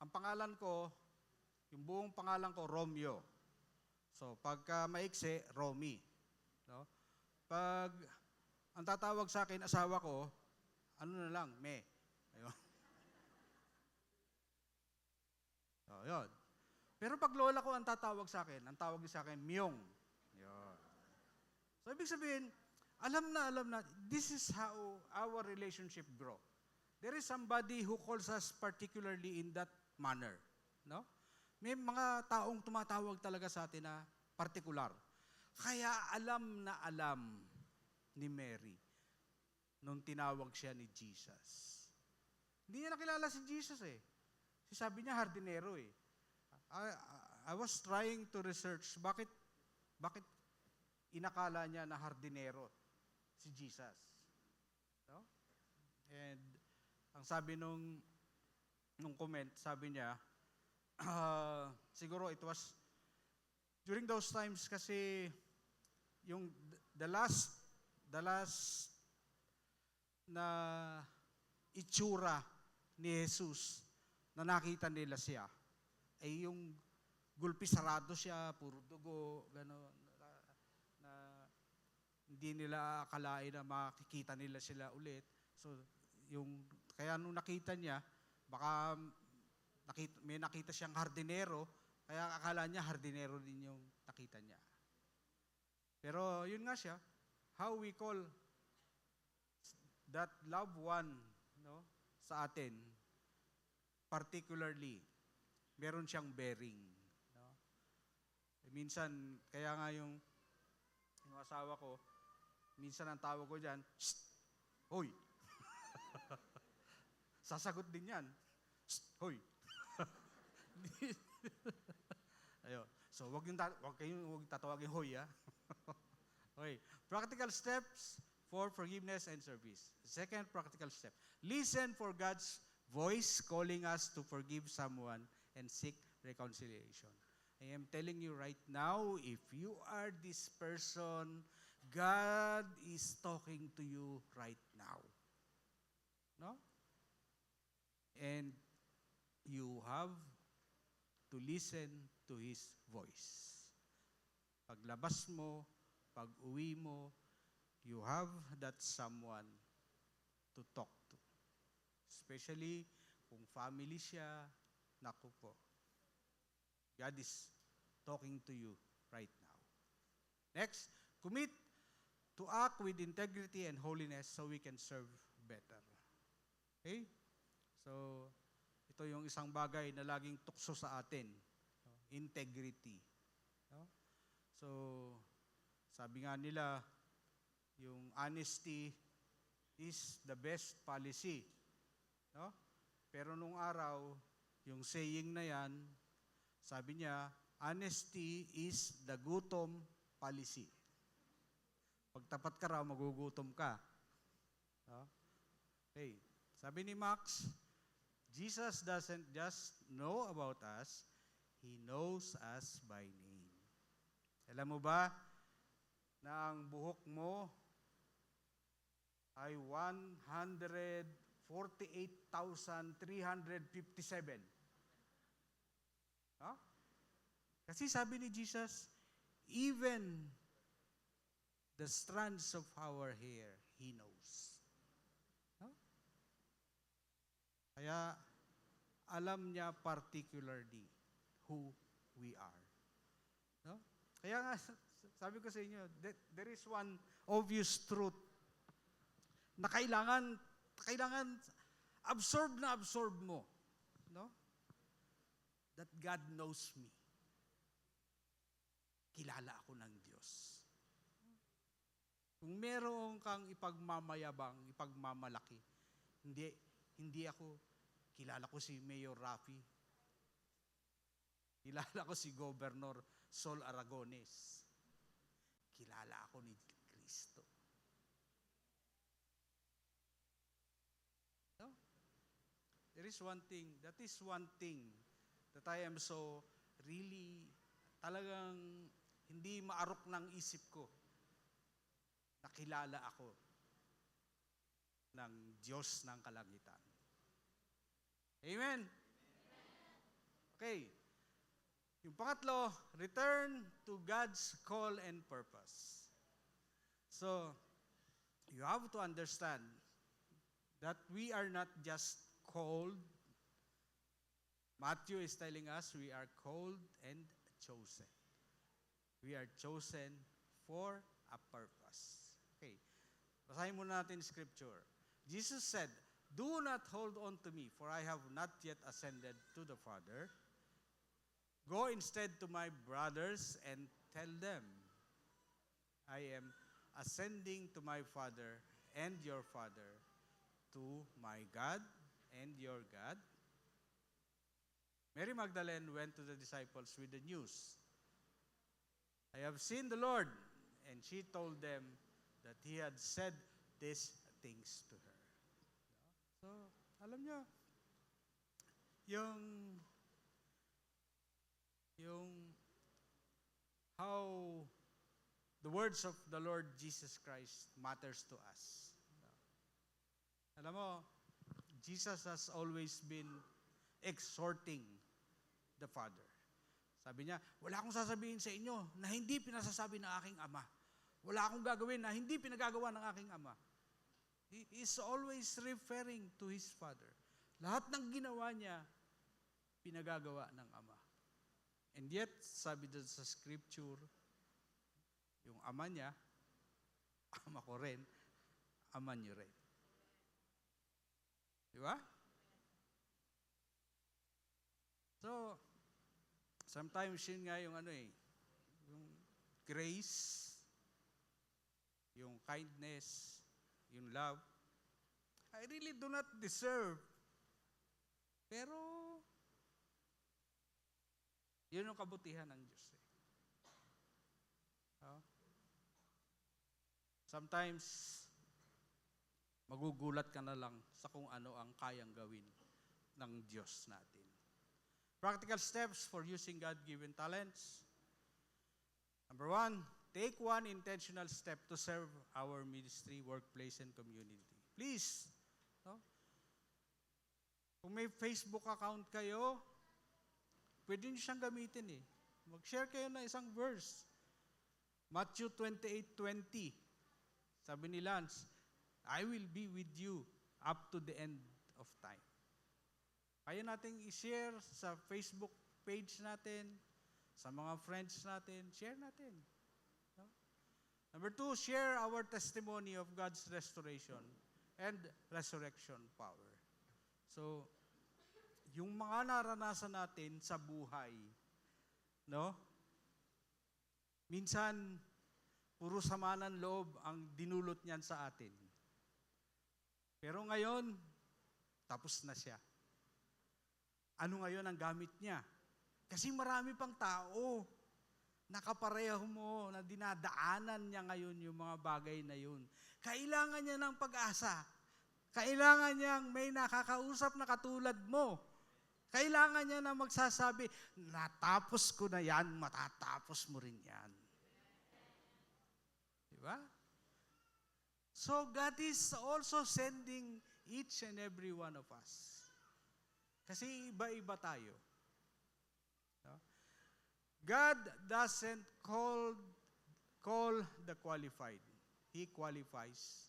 ang pangalan ko, yung buong pangalan ko, Romeo. So, pagka maiksi, Romy. No? Pag ang tatawag sa akin, asawa ko, ano na lang, Me. Ayun. So, yun. Pero pag lola ko ang tatawag sa akin, ang tawag niya sa akin, Myong. Yun. So, ibig sabihin, alam na, this is how our relationship grow. There is somebody who calls us particularly in that manner. No? May mga taong tumatawag talaga sa atin na partikular. Kaya alam na alam ni Mary nung tinawag siya ni Jesus. Hindi niya nakilala si Jesus eh. Sabi niya, hardinero eh. I was trying to research bakit inakala niya na hardinero si Jesus. No? And ang sabi nung comment, sabi niya, siguro it was during those times kasi yung the last na itsura ni Jesus na nakita nila siya ay yung gulpi sarado siya, puro dugo, gano'n, na hindi nila akalain na makikita nila sila ulit. So, kaya nung nakita niya, baka may nakita siyang hardinero, kaya akala niya hardinero din yung nakita niya. Pero yun nga siya, how we call that loved one, no, sa atin, particularly, meron siyang bearing. No? Minsan, kaya nga yung asawa ko, minsan ang tawag ko dyan, "Shh! Hoy!" Sasagot din yan. "Shh! Hoy!" Ayun. So, wag kayong tatawagin hoy, ha? Okay. Practical steps for forgiveness and service. Second practical step. Listen for God's voice calling us to forgive someone and seek reconciliation. I am telling you right now, if you are this person, God is talking to you right now. No? And you have to listen to His voice. Paglabas mo, pag-uwi mo, you have that someone to talk to. Especially kung family siya, naku po. God is talking to you right now. Next, commit to act with integrity and holiness so we can serve better. Okay? So, ito yung isang bagay na laging tukso sa atin. Integrity. No? So, sabi nga nila, yung honesty is the best policy. No? Pero nung araw, yung saying na yan, sabi niya, honesty is the gutom policy. Pag tapat ka raw, magugutom ka. No? Okay. Sabi ni Max, Jesus doesn't just know about us, He knows us by name. Alam mo ba na ang buhok mo ay 148,357? Huh? Kasi sabi ni Jesus, even the strands of our hair, He knows. Huh? Kaya alam niya particularly who we are. No? Kaya nga, sabi ko sa inyo, there is one obvious truth na kailangan absorb mo. No? That God knows me. Kilala ako ng Diyos. Kung meron kang ipagmamayabang, ipagmamalaki, hindi ako, kilala ko si Mayor Rafi. Kilala ko si Governor Sol Aragones. Kilala ako ni Kristo. there is one thing, that is one thing that I am so really, talagang hindi maarok ng isip ko. Nakilala ako ng Diyos ng kalangitan. Amen? Okay. Yung pangatlo, return to God's call and purpose. So, you have to understand that we are not just called. Matthew is telling us we are called and chosen. We are chosen for a purpose. Okay. Basahin muna natin scripture. Jesus said, "Do not hold on to me, for I have not yet ascended to the Father. Go instead to my brothers and tell them, I am ascending to my Father and your Father, to my God and your God." Mary Magdalene went to the disciples with the news, "I have seen the Lord," and she told them that he had said these things to her. So, alam nyo, yung how the words of the Lord Jesus Christ matters to us. Alam mo, Jesus has always been exhorting the Father. Sabi niya, wala akong sasabihin sa inyo na hindi pinasasabi ng aking Ama. Wala akong gagawin na hindi pinagagawa ng aking Ama. He is always referring to His Father. Lahat ng ginawa niya, pinagagawa ng Ama. And yet, sabi doon sa scripture, yung Ama niya, Ama ko rin, Ama niyo rin. Di ba? So, sometimes yun nga yung yung grace, yung kindness, yung love, I really do not deserve. Pero, yun yung kabutihan ng Diyos. Sometimes, magugulat ka na lang sa kung ano ang kayang gawin ng Diyos natin. Practical steps for using God-given talents. Number 1, take one intentional step to serve our ministry, workplace, and community. Please, no? Kung may Facebook account kayo, pwede nyo siyang gamitin eh. Mag-share kayo ng isang verse. Matthew 28:20. Sabi ni Lance, I will be with you up to the end of time. Kaya nating i-share sa Facebook page natin, sa mga friends natin, share natin. No? Number 2, share our testimony of God's restoration and resurrection power. So, yung mga naranasan natin sa buhay, no? Minsan, puro sama ng loob ang dinulot niyan sa atin. Pero ngayon, tapos na siya. Ano ngayon ang gamit niya? Kasi marami pang tao na kapareho mo, na dinadaanan niya ngayon yung mga bagay na yun. Kailangan niya ng pag-asa. Kailangan niyang may nakakausap na katulad mo. Kailangan niya na magsasabi, natapos ko na yan, matatapos mo rin yan. Diba? So God is also sending each and every one of us. Kasi iba-iba tayo. No? God doesn't call the qualified. He qualifies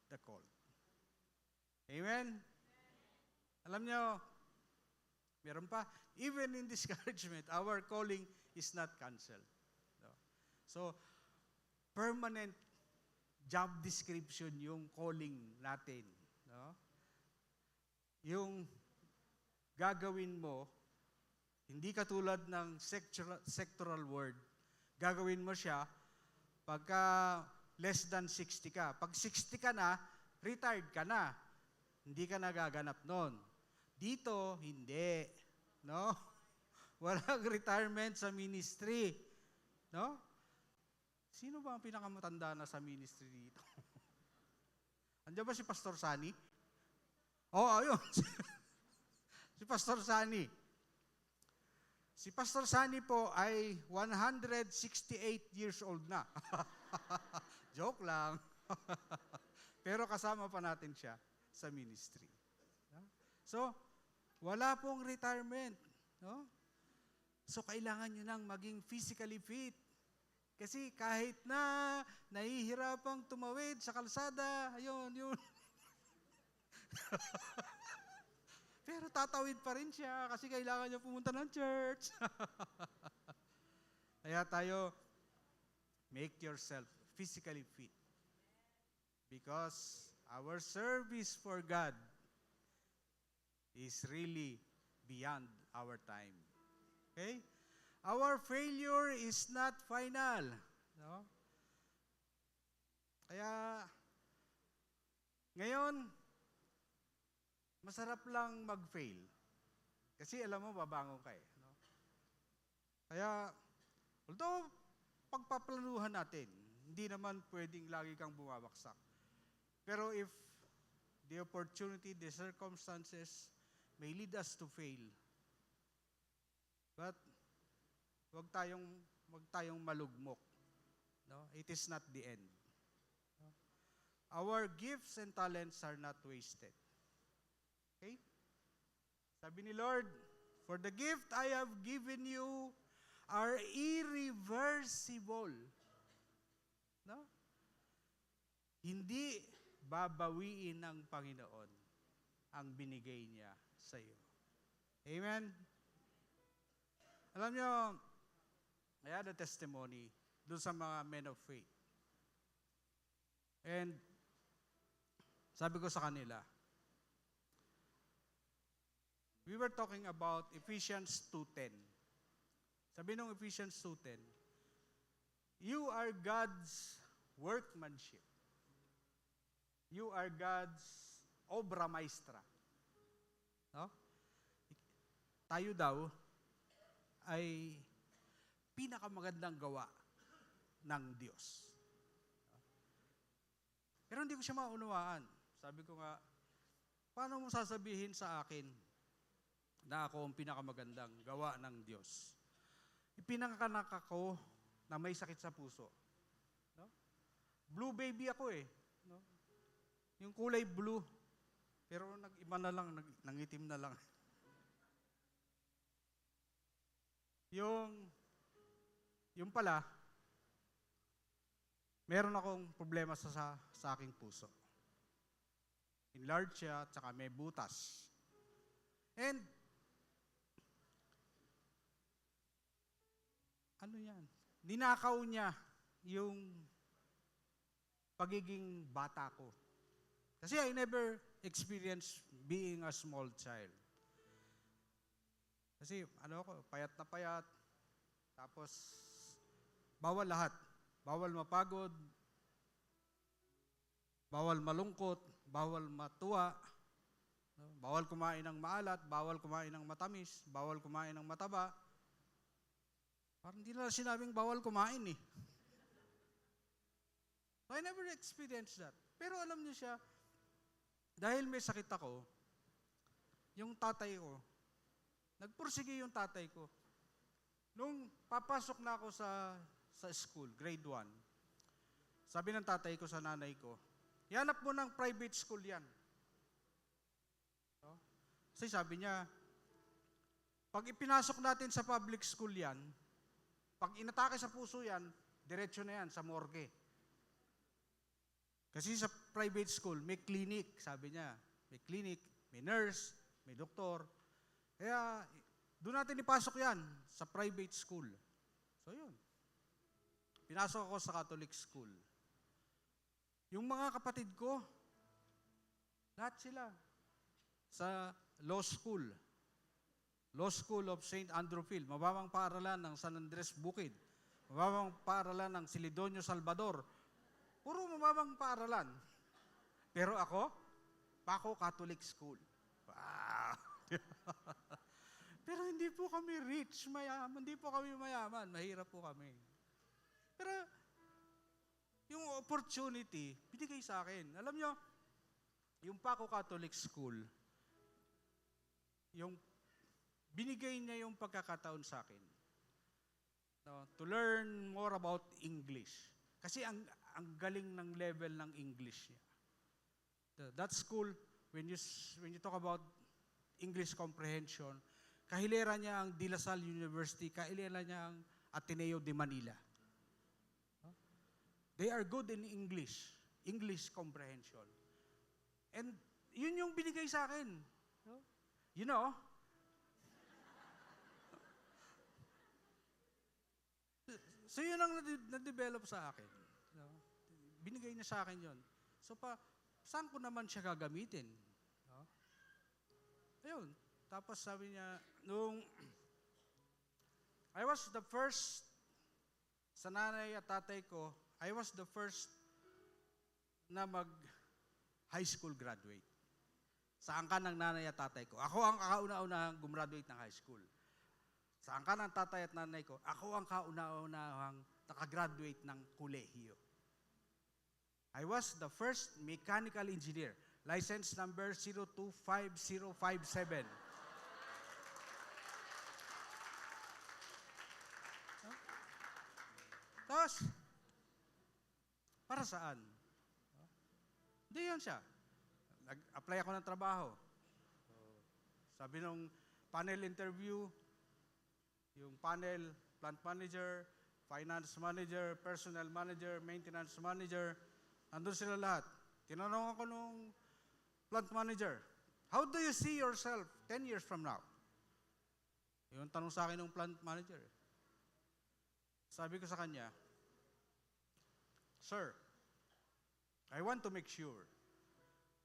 the called. Amen? Alam nyo, meron pa, even in discouragement, our calling is not canceled. No? So, permanent job description yung calling natin. No? Yung gagawin mo, hindi katulad ng sectoral word, gagawin mo siya pagka less than 60 ka. Pag 60 ka na, retired ka na. Hindi ka nagaganap nun. Dito, hindi. No? Walang retirement sa ministry. No? Sino ba ang pinakamatanda na sa ministry dito? Andiyan ba si Pastor Sani? Oo, ayun. Si Pastor Sani. Si Pastor Sani po ay 168 years old na. Joke lang. Pero kasama pa natin siya sa ministry. So, wala pong retirement. No? So, kailangan nyo nang maging physically fit. Kasi kahit na nahihirapang tumawid sa kalsada, yun. Pero tatawid pa rin siya kasi kailangan niya pumunta ng church. Kaya tayo, make yourself physically fit. Because our service for God is really beyond our time. Okay? Our failure is not final. No? Kaya, ngayon, masarap lang mag-fail. Kasi alam mo, babangon ka eh. No? Kaya, although, pagpaplanuhan natin, hindi naman pwedeng lagi kang bumabaksak. Pero if the opportunity, the circumstances may lead us to fail, but wag tayong malugmok. No? It is not the end. No? Our gifts and talents are not wasted. Okay? Sabi ni Lord, for the gift I have given you are irreversible. No? Hindi babawiin ng Panginoon ang binigay niya sa iyo. Amen? Alam niyo, I had a testimony doon sa mga men of faith. And sabi ko sa kanila, we were talking about Ephesians 2:10. Sabi nung Ephesians 2:10, you are God's workmanship. You are God's obra maestra. No? Tayo daw ay pinakamagandang gawa ng Diyos. Pero hindi ko siya maunawaan. Sabi ko nga, paano mo sasabihin sa akin na ako ang pinakamagandang gawa ng Diyos? Ipinanganak ako na may sakit sa puso. No? Blue baby ako eh. No? Yung kulay blue. Pero nag-iba na lang, nangitim na lang. Yung pala, meron akong problema sa aking puso. Enlarged siya, at saka may butas. And, ano yan? Ninakaw niya yung pagiging bata ko. Kasi I never experienced being a small child. Kasi payat na payat, tapos bawal lahat. Bawal mapagod, bawal malungkot, bawal matuwa, bawal kumain ng maalat, bawal kumain ng matamis, bawal kumain ng mataba. Parang hindi na sinabing bawal kumain eh. So I never experienced that. Pero alam niyo siya, dahil may sakit ako, yung tatay ko, nagpursige yung tatay ko. Nung papasok na ako sa school, grade 1, sabi ng tatay ko sa nanay ko, ihanap mo ng private school yan. No? Kasi sabi niya, pag ipinasok natin sa public school yan, pag inatake sa puso yan, diretso na yan sa morgue. Kasi sa private school, may clinic, sabi niya. May clinic, may nurse, may doktor. Kaya, doon natin ipasok yan sa private school. So, yun. Pinasok ako sa Catholic school. Yung mga kapatid ko, lahat sila sa law school. Law School of St. Andrew Field. Mababang paaralan ng San Andres Bukid. Mababang paaralan ng Silidonio Salvador. Puro mababang paaralan. Pero ako, Paco Catholic School. Wow! Pero hindi po kami rich, mayaman. Hindi po kami mayaman. Mahirap po kami. Pero, yung opportunity, binigay sa akin. Alam nyo, yung Paco Catholic School, yung binigay niya yung pagkakataon sa akin, no, to learn more about English. Kasi ang galing ng level ng English niya. That school, when you talk about English comprehension, kahilera niya ang De La Salle University, kahilera niya ang Ateneo de Manila. They are good in English comprehension. And yun yung binigay sa akin. You know, so yun ang na-develop sa akin. Binigay niya sa akin yun. So saan ko naman siya gagamitin? Ayun. Tapos sabi niya, I was the first, sa nanay at tatay ko, I was the first na mag-high school graduate. Sa angkan ng nanay at tatay ko. Ako ang kauna-unahang gumraduate ng high school. Sa angkan ng tatay at nanay ko, ako ang kauna-unahang nakagraduate ng kolehiyo. I was the first mechanical engineer. License number 025057. Tapos, para saan? Hindi yun siya. Nag-apply ako ng trabaho. Sabi nung panel interview, yung panel, plant manager, finance manager, personnel manager, maintenance manager, nandun sila lahat. Tinanong ako nung plant manager, how do you see yourself 10 years from now? Yung tanong sa akin ng plant manager. Sabi ko sa kanya, Sir, I want to make sure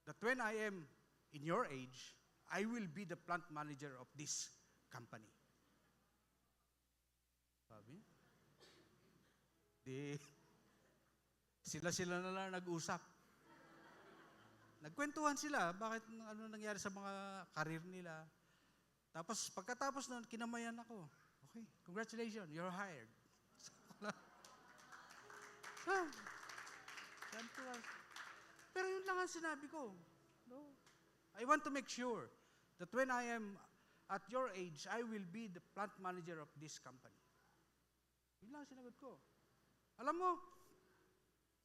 that when I am in your age, I will be the plant manager of this company. Sabi, di, sila na lang nag-usap. Nagkwentuhan sila, bakit ano nangyari sa mga karir nila. Tapos pagkatapos nun, kinamayan ako. Okay, congratulations, you're hired. Pero yun lang ang sinabi ko. No? I want to make sure that when I am at your age, I will be the plant manager of this company. Yun lang ang sinagot ko. Alam mo,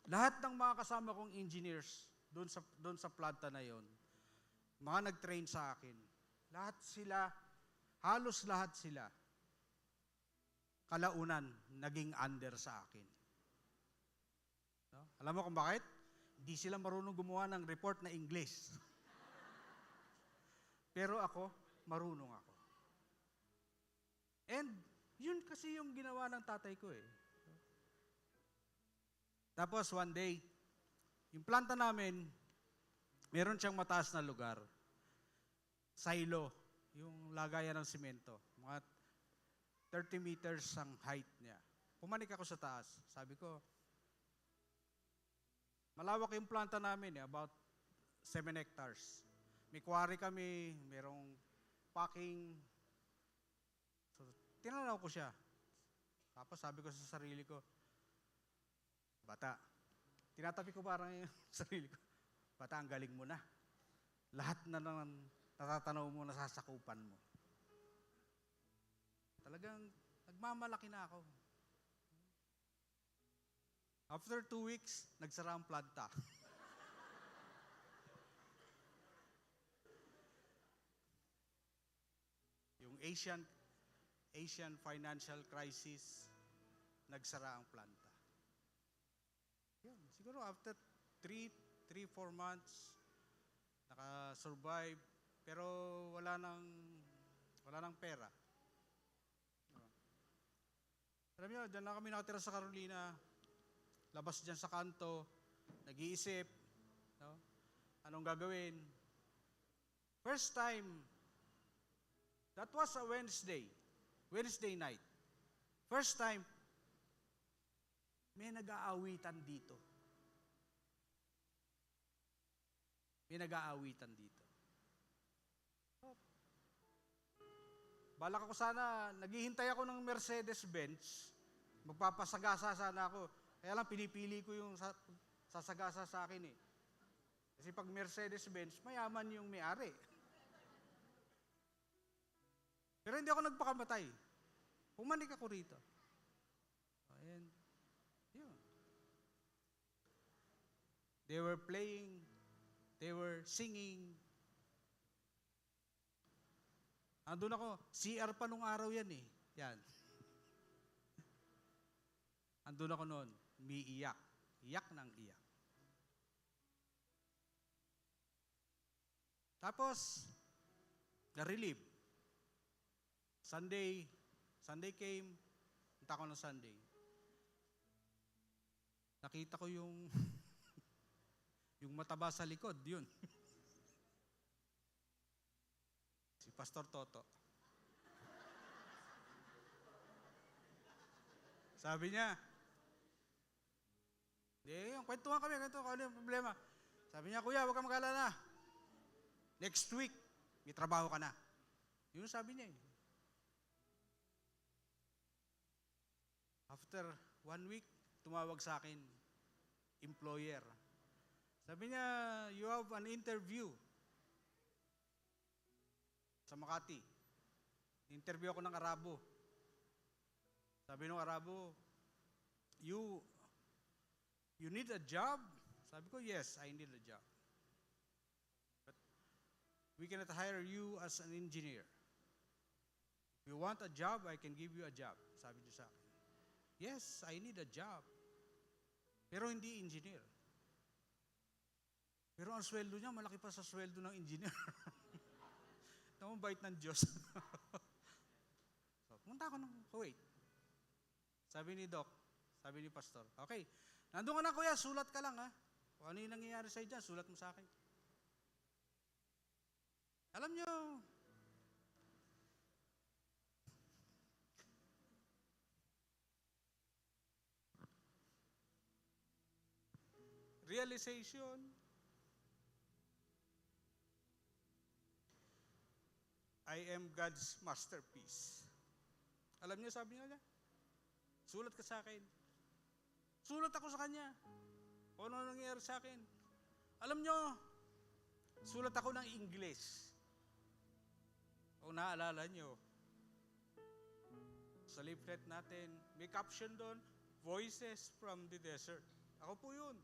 lahat ng mga kasama kong engineers doon sa planta na yon, mga nag-train sa akin, lahat sila, halos lahat sila, kalaunan, naging under sa akin. No? Alam mo kung bakit? Hindi sila marunong gumawa ng report na English. Pero ako, marunong ako. And yun kasi yung ginawa ng tatay ko eh. Tapos one day, yung planta namin, meron siyang mataas na lugar. Silo, yung lagayan ng simento. Mga 30 meters ang height niya. Pumanik ako sa taas. Sabi ko, malawak yung planta namin, about 7 hectares. May quarry kami, merong packing. So, tinanaw ko siya. Tapos sabi ko sa sarili ko, bata, tinatabi ko parang yung sarili ko, bata, ang galing mo na. Lahat na naman natatanaw mo, nasasakupan mo. Talagang nagmamalaki na ako. After 2 weeks, nagsara ang planta. Yung Asian financial crisis, nagsara ang planta. Yun, siguro after 3-4 months, naka-survive, pero wala nang pera. Alam niyo, dyan lang kami nakatira sa Carolina, labas dyan sa kanto, nag-iisip, no? Anong gagawin? First time, that was a Wednesday night. First time, may nag-aawitan dito. Balak ako sana, naghihintay ako ng Mercedes-Benz, magpapasagasa sana ako. Kaya lang pinipili ko yung sasagasa sa akin eh. Kasi pag Mercedes-Benz, mayaman yung may-ari. Pero hindi ako nagpakamatay. Pumanik ako rito. And, yun. They were playing, they were singing. Andun ako, CR pa nung araw yan eh. Yan. Andun ako noon, umiiyak. Iyak ng iyak. Tapos, na-relieve. Sunday came, punta ako ng Sunday. Nakita ko yung yung mataba sa likod, yun. Si Pastor Toto. Sabi niya, yung kwentuhan kami, ano yung problema? Sabi niya, kuya, huwag kang mag-alala. Next week, may trabaho ka na. Yun sabi niya eh. After 1 week, tumawag sa akin, employer. Sabi niya, you have an interview sa Makati. Interview ako ng Arabo. Sabi ng Arabo, you need a job? Sabi ko, yes, I need a job. But we cannot hire you as an engineer. If you want a job, I can give you a job. Sabi niya sa akin. Yes, I need a job. Pero hindi engineer. Pero ang sweldo niya, malaki pa sa sweldo ng engineer. Ito ang bait ng Diyos. So, pumunta ako ng Kuwait. Sabi ni Doc, sabi ni Pastor, okay, nandun ka na kuya, sulat ka lang ha. Kung ano yung nangyayari sa'yo dyan, sulat mo sa akin. Alam niyo, realization, I am God's masterpiece. Alam niyo, sabi niya, sulat ka sa akin. Sulat ako sa kanya. Kung ano nangyayari sa akin. Alam niyo, sulat ako ng English. Kung naaalala niyo, sa leaflet natin, may caption doon, Voices from the Desert. Ako po yun.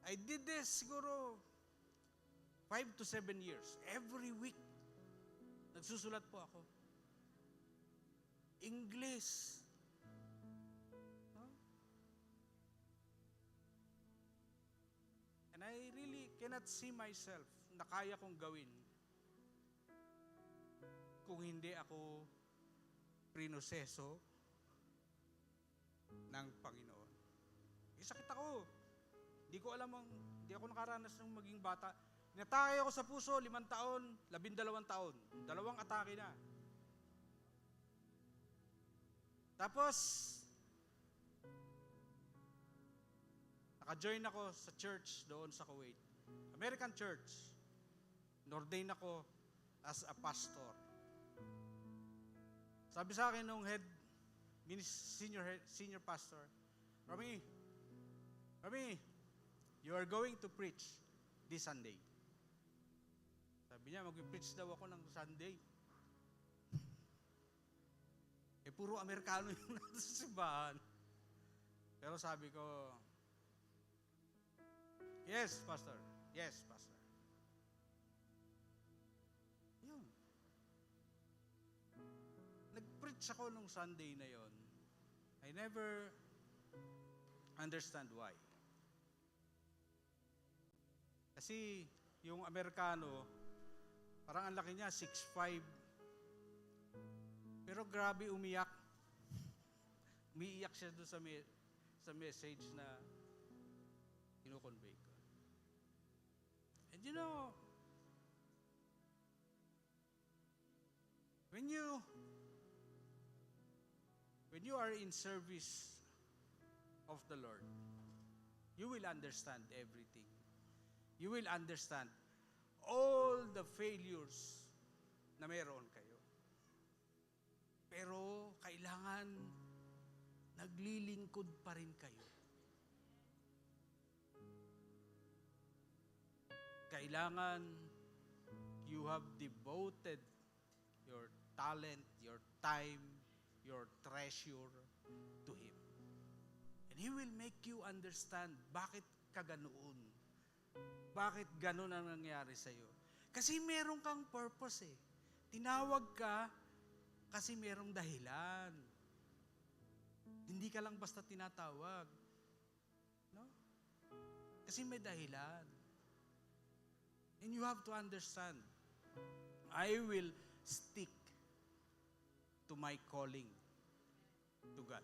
I did this siguro 5 to 7 years. Every week, nagsusulat po ako. English. Huh? And I really cannot see myself na kaya kong gawin kung hindi ako prinoseso ng Panginoon. Sakit ako. Hindi ako nakaranas ng maging bata. Inatake ako sa puso, 5 taon, 12 taon. 2 atake na. Tapos, naka-join ako sa church doon sa Kuwait. American church. Nordain ako as a pastor. Sabi sa akin nung senior pastor, Rami, you are going to preach this Sunday. Sabi niya, mag-preach daw ako ng Sunday. Puro Amerikano yung nasa simbahan. Pero sabi ko, yes, Pastor. Yes, Pastor. Yun. Nag-preach ako nung Sunday na yon. I never understand why. Kasi yung Amerikano, parang ang laki niya, 6'5". Pero grabe umiyak. Umiiyak siya doon sa message na kinukonvey ko. And you know, when you are in service of the Lord, you will understand everything. You will understand all the failures na meron kayo. Pero kailangan naglilingkod pa rin kayo. Kailangan you have devoted your talent, your time, your treasure to Him. And He will make you understand bakit ka ganoon. Bakit ganoon ang nangyari sa'yo. Kasi meron kang purpose eh. Tinawag ka kasi merong dahilan. Hindi ka lang basta tinatawag. No? Kasi may dahilan. And you have to understand, I will stick to my calling to God.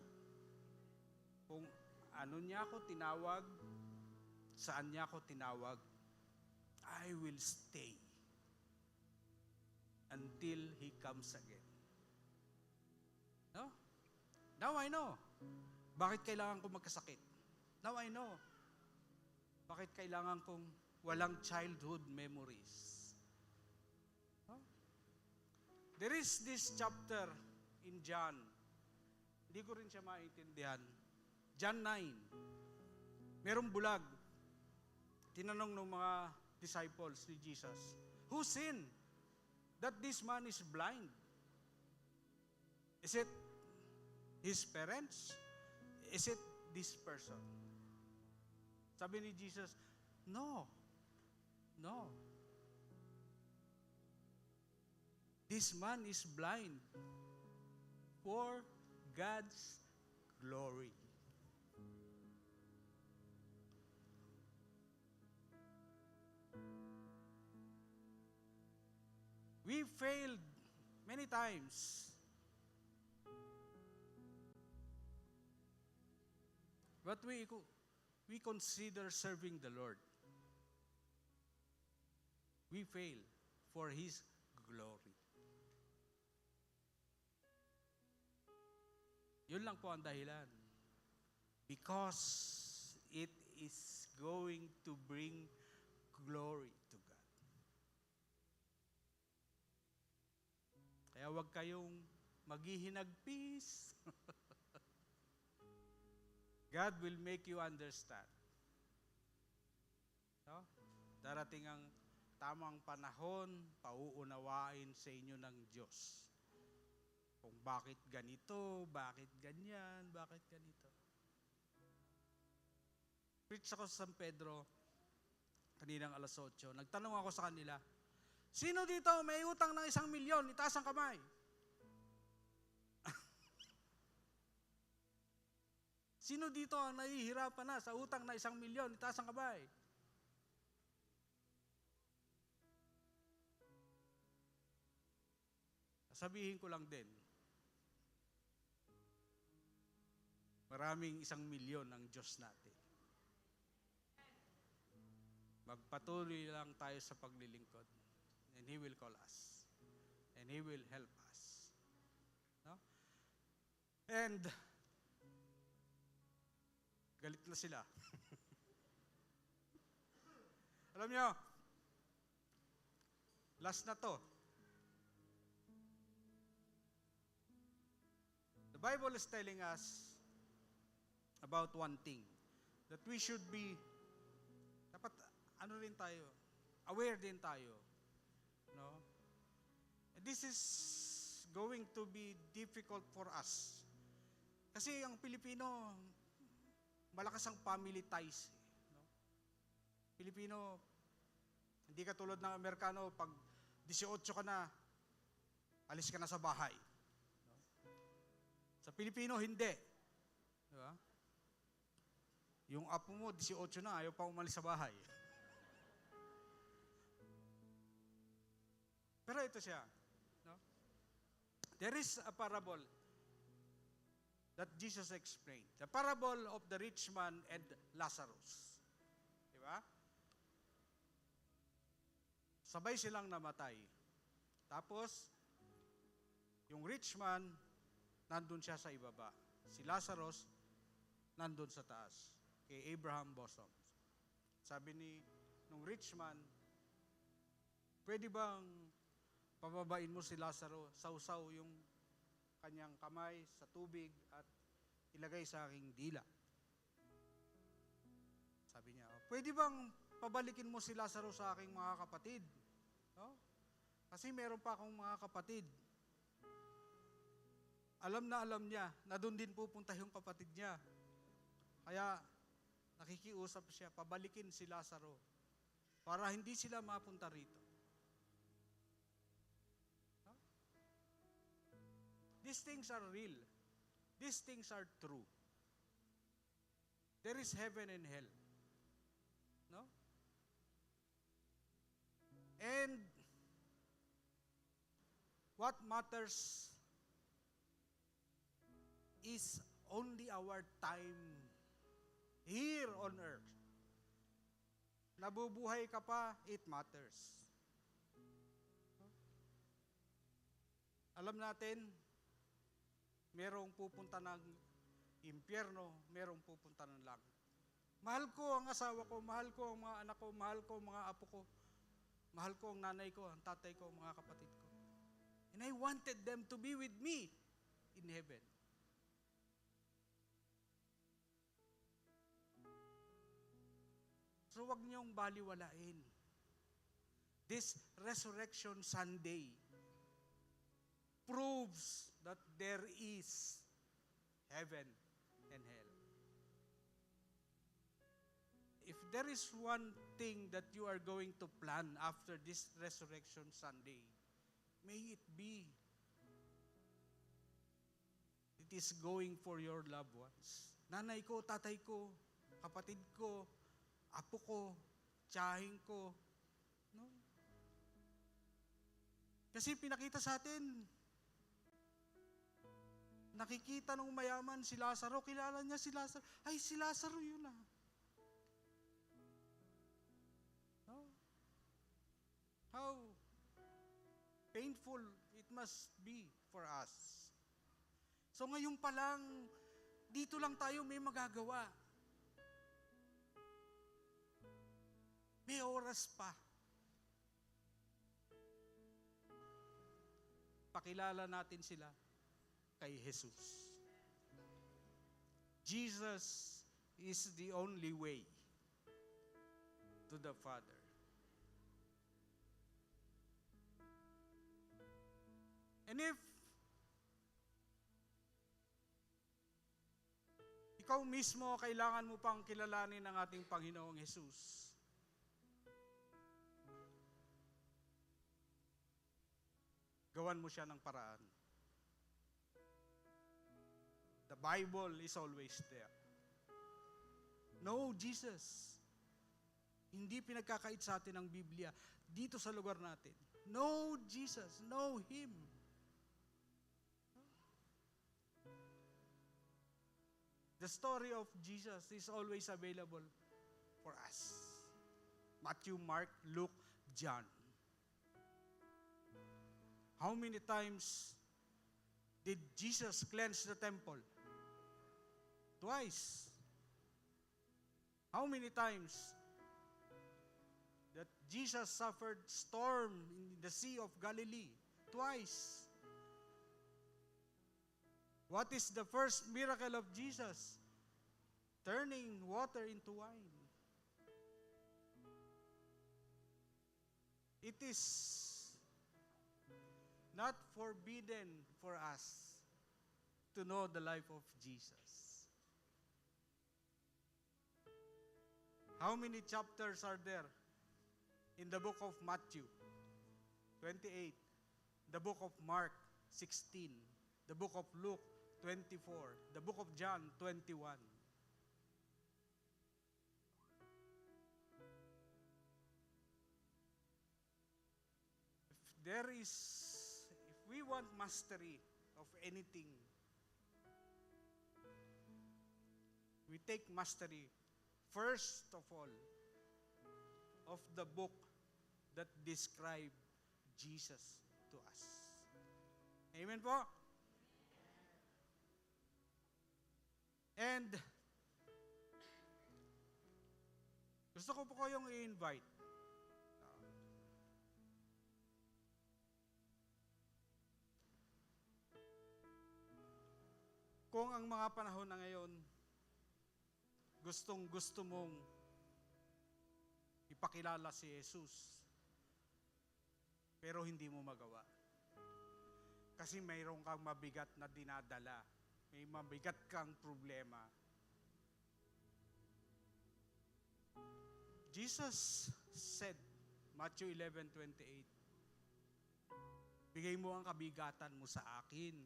Kung ano niya ako tinawag, saan niya ako tinawag, I will stay until He comes again. No? Now I know. Bakit kailangan ko magkasakit? Now I know. Bakit kailangan kong walang childhood memories? No? There is this chapter in John. Hindi ko rin siya maintindihan. John 9. Merong bulag. Tinanong ng mga disciples ni Jesus, who sinned that this man is blind? Is it his parents? Is it this person? Sabi ni Jesus, no. No. This man is blind for God's glory. We failed many times. But we consider serving the Lord. We fail for His glory. Yun lang po ang dahilan. Because it is going to bring glory to God. Kaya huwag kayong maghihinagpis. God will make you understand. No? Darating ang tamang panahon, pauunawain sa inyo ng Diyos. Kung bakit ganito, bakit ganyan, bakit ganito. Preach ako sa San Pedro, kaninang alas 8. Nagtanong ako sa kanila, sino dito may utang ng 1 milyon? Itaas ang kamay. Sino dito ang nahihirapan na sa utang na 1 milyon? Itaas ang kamay. Sabihin ko lang din, maraming 1 milyon ang Diyos natin. Magpatuloy lang tayo sa paglilingkod. And He will call us. And He will help us. No? And galit na sila. Alam nyo, last na to. The Bible is telling us about one thing, that we should be, dapat ano rin tayo, aware din tayo. No? And this is going to be difficult for us. Kasi ang Pilipino, malakas ang family ties. No? Pilipino, hindi katulad ng Amerikano, pag 18 ka na, alis ka na sa bahay. No? Sa Pilipino, hindi. Diba? Yung apo mo, 18 na, ayaw pa umalis sa bahay. Pero ito siya. No? There is a parable that Jesus explained. The parable of the rich man and Lazarus. Diba? Sabay silang namatay. Tapos, yung rich man, nandun siya sa ibaba. Si Lazarus, nandun sa taas. Kay Abraham bosom. Sabi nung rich man, pwede bang pababain mo si Lazarus, sausaw yung kanyang kamay sa tubig at ilagay sa aking dila. Sabi niya, pwede bang pabalikin mo si Lazarus sa aking mga kapatid? No? Kasi meron pa akong mga kapatid alam niya na doon din pupunta yung kapatid niya. Kaya nakikiusap siya, pabalikin si Lazaro para hindi sila mapunta rito. No? These things are real. These things are true. There is heaven and hell. No? And what matters is only our time here on earth. Nabubuhay ka pa, it matters. Alam natin, merong pupunta ng impyerno, merong pupunta ng langit. Mahal ko ang asawa ko, mahal ko ang mga anak ko, mahal ko ang mga apo ko, mahal ko ang nanay ko, ang tatay ko, ang mga kapatid ko. And I wanted them to be with me in heaven. So wag niyong baliwalain. This Resurrection Sunday proves that there is heaven and hell. If there is one thing that you are going to plan after this Resurrection Sunday, may it be, it is going for your loved ones. Nanay ko, tatay ko, kapatid ko, apo ko, tiyahing ko. No? Kasi pinakita sa atin, nakikita nung mayaman si Lazaro, kilala niya si Lazaro. Ay, si Lazaro yun ah. No? How painful it must be for us. So ngayon pa lang, dito lang tayo may magagawa. May oras pa. Pakilala natin sila kay Jesus. Jesus is the only way to the Father. And if ikaw mismo kailangan mo pang kilalanin ang ating Panginoong Jesus, gawan mo siya ng paraan. The Bible is always there. Know Jesus. Hindi pinagkakait sa atin ang Biblia dito sa lugar natin. Know Jesus. Know Him. The story of Jesus is always available for us. Matthew, Mark, Luke, John. How many times did Jesus cleanse the temple? Twice. How many times that Jesus suffered storm in the Sea of Galilee? Twice. What is the first miracle of Jesus? Turning water into wine. It is not forbidden for us to know the life of Jesus. How many chapters are there in the book of Matthew? 28. The book of Mark, 16. The book of Luke, 24. The book of John, 21. If we want mastery of anything, we take mastery, first of all, of the book that describe Jesus to us. Amen po? And gusto ko po kayong i-invite. Kung ang mga panahon na ngayon, gustong-gusto mong ipakilala si Jesus, pero hindi mo magawa. Kasi mayroon kang mabigat na dinadala. May mabigat kang problema. Jesus said, Matthew 11:28, bigay mo ang kabigatan mo sa akin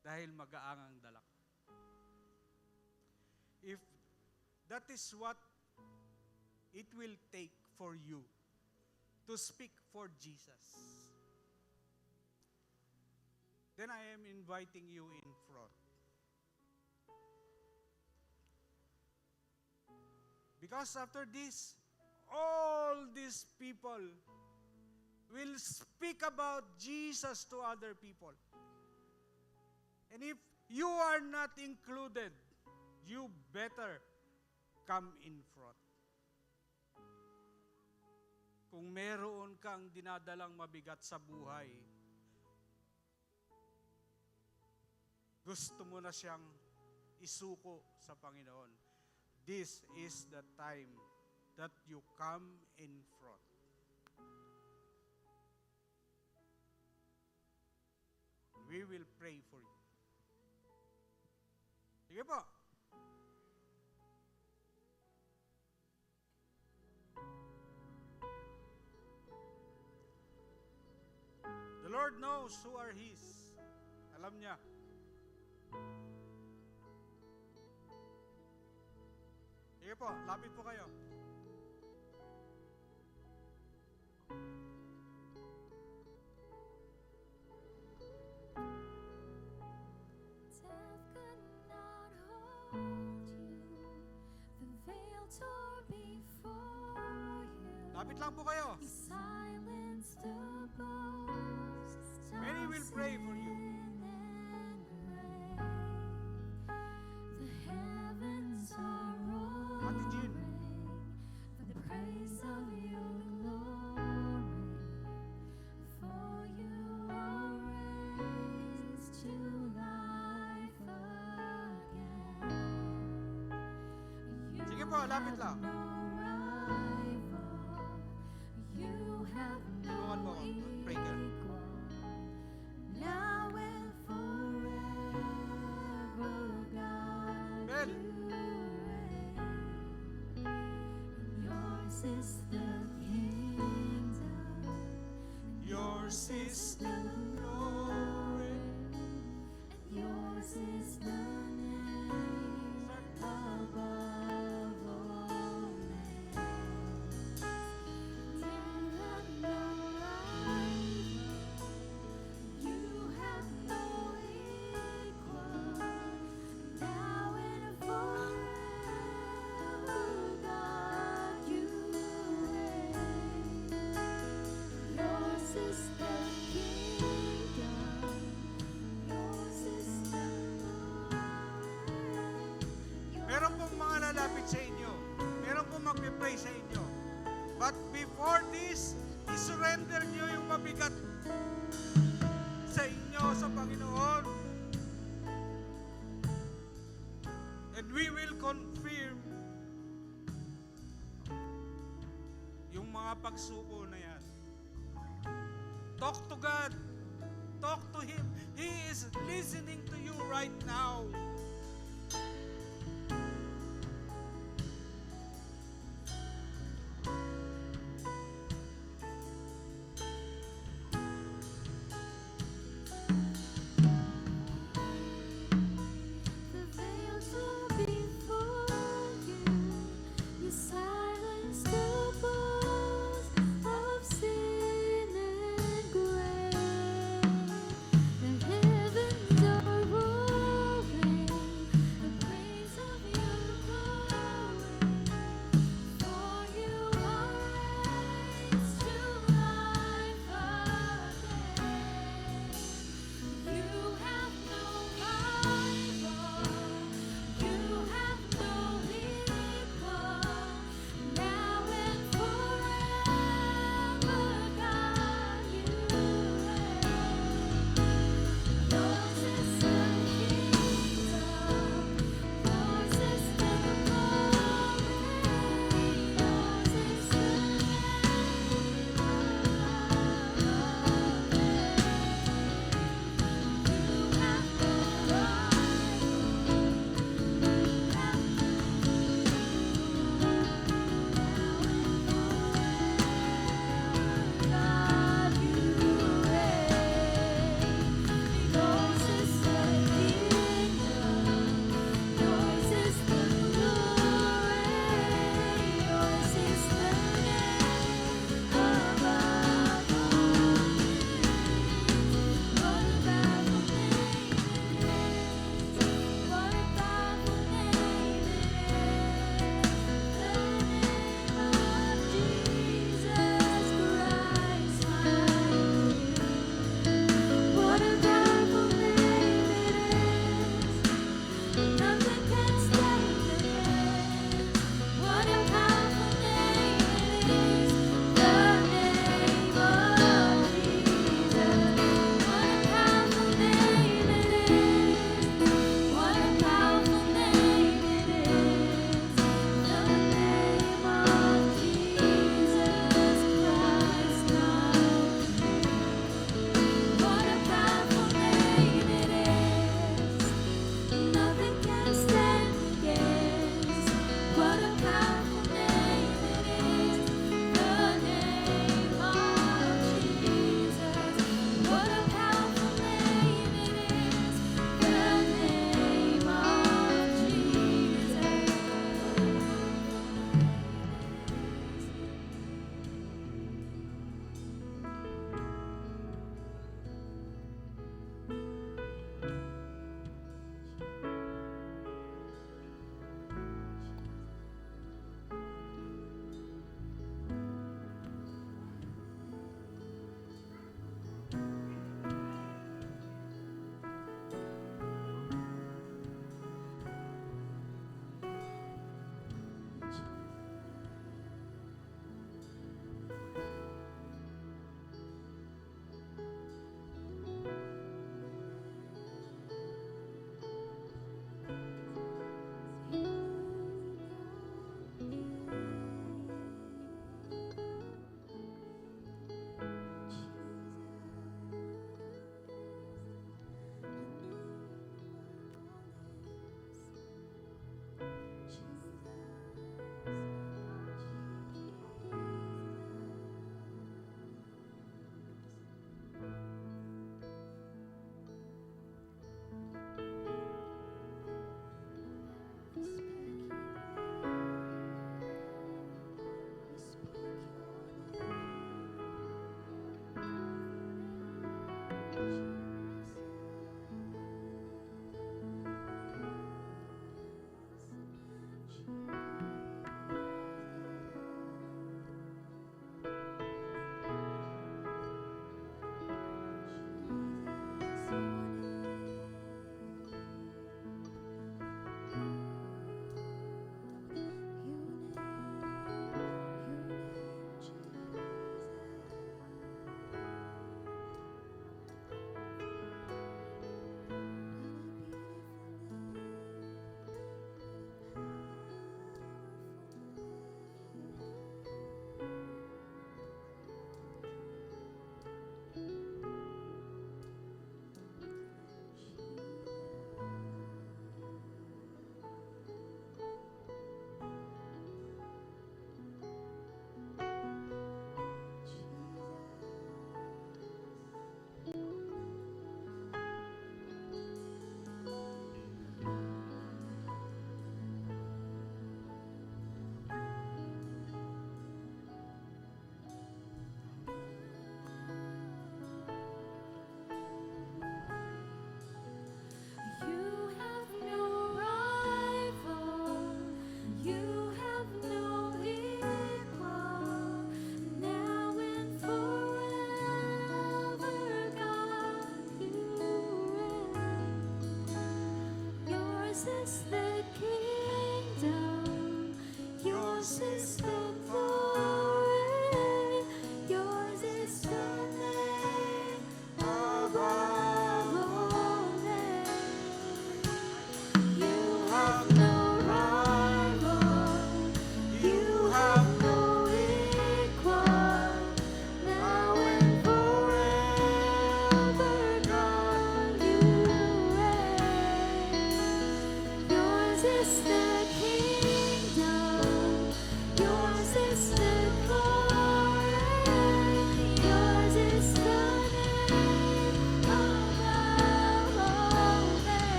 dahil magaang ang dala ko. If that is what it will take for you to speak for Jesus, then I am inviting you in front. Because after this, all these people will speak about Jesus to other people. And if you are not included, you better come in front. Kung meron kang dinadalang mabigat sa buhay, gusto mo na siyang isuko sa Panginoon, this is the time that you come in front. We will pray for you. Sige po. The Lord knows who are His. Alam niya. Sige po, lapit po kayo. Death could not hold you. The veil tore before you. Lapit lang po kayo. You silenced the boasts Many of will pray for you. sin and grave. The heavens are Ate Jean. roaring for the praise of your glory. For you are raised to life again. You Sige po, lapit lang. no rival. You have no Tulungan mo ako. Pray ka. equal. Now and forever, God, Bel. you reign. Yours is the kingdom. Yours is the glory. And yours is the name above all names. You have no rival. You have no equal. Now and forever, God, you reign. Yours is the kingdom. Yours is the glory. Meron pong mga lalapit sa inyo. Meron pong magpipray sa inyo. But before this, isurrender nyo yung mabigat sa inyo sa Panginoon. And we will confirm yung mga pagsuko na yan. Talk to God. Talk to Him. He is listening to you right now. The veil tore before you. You silenced the boasts of sin and grave. The heavens are roaring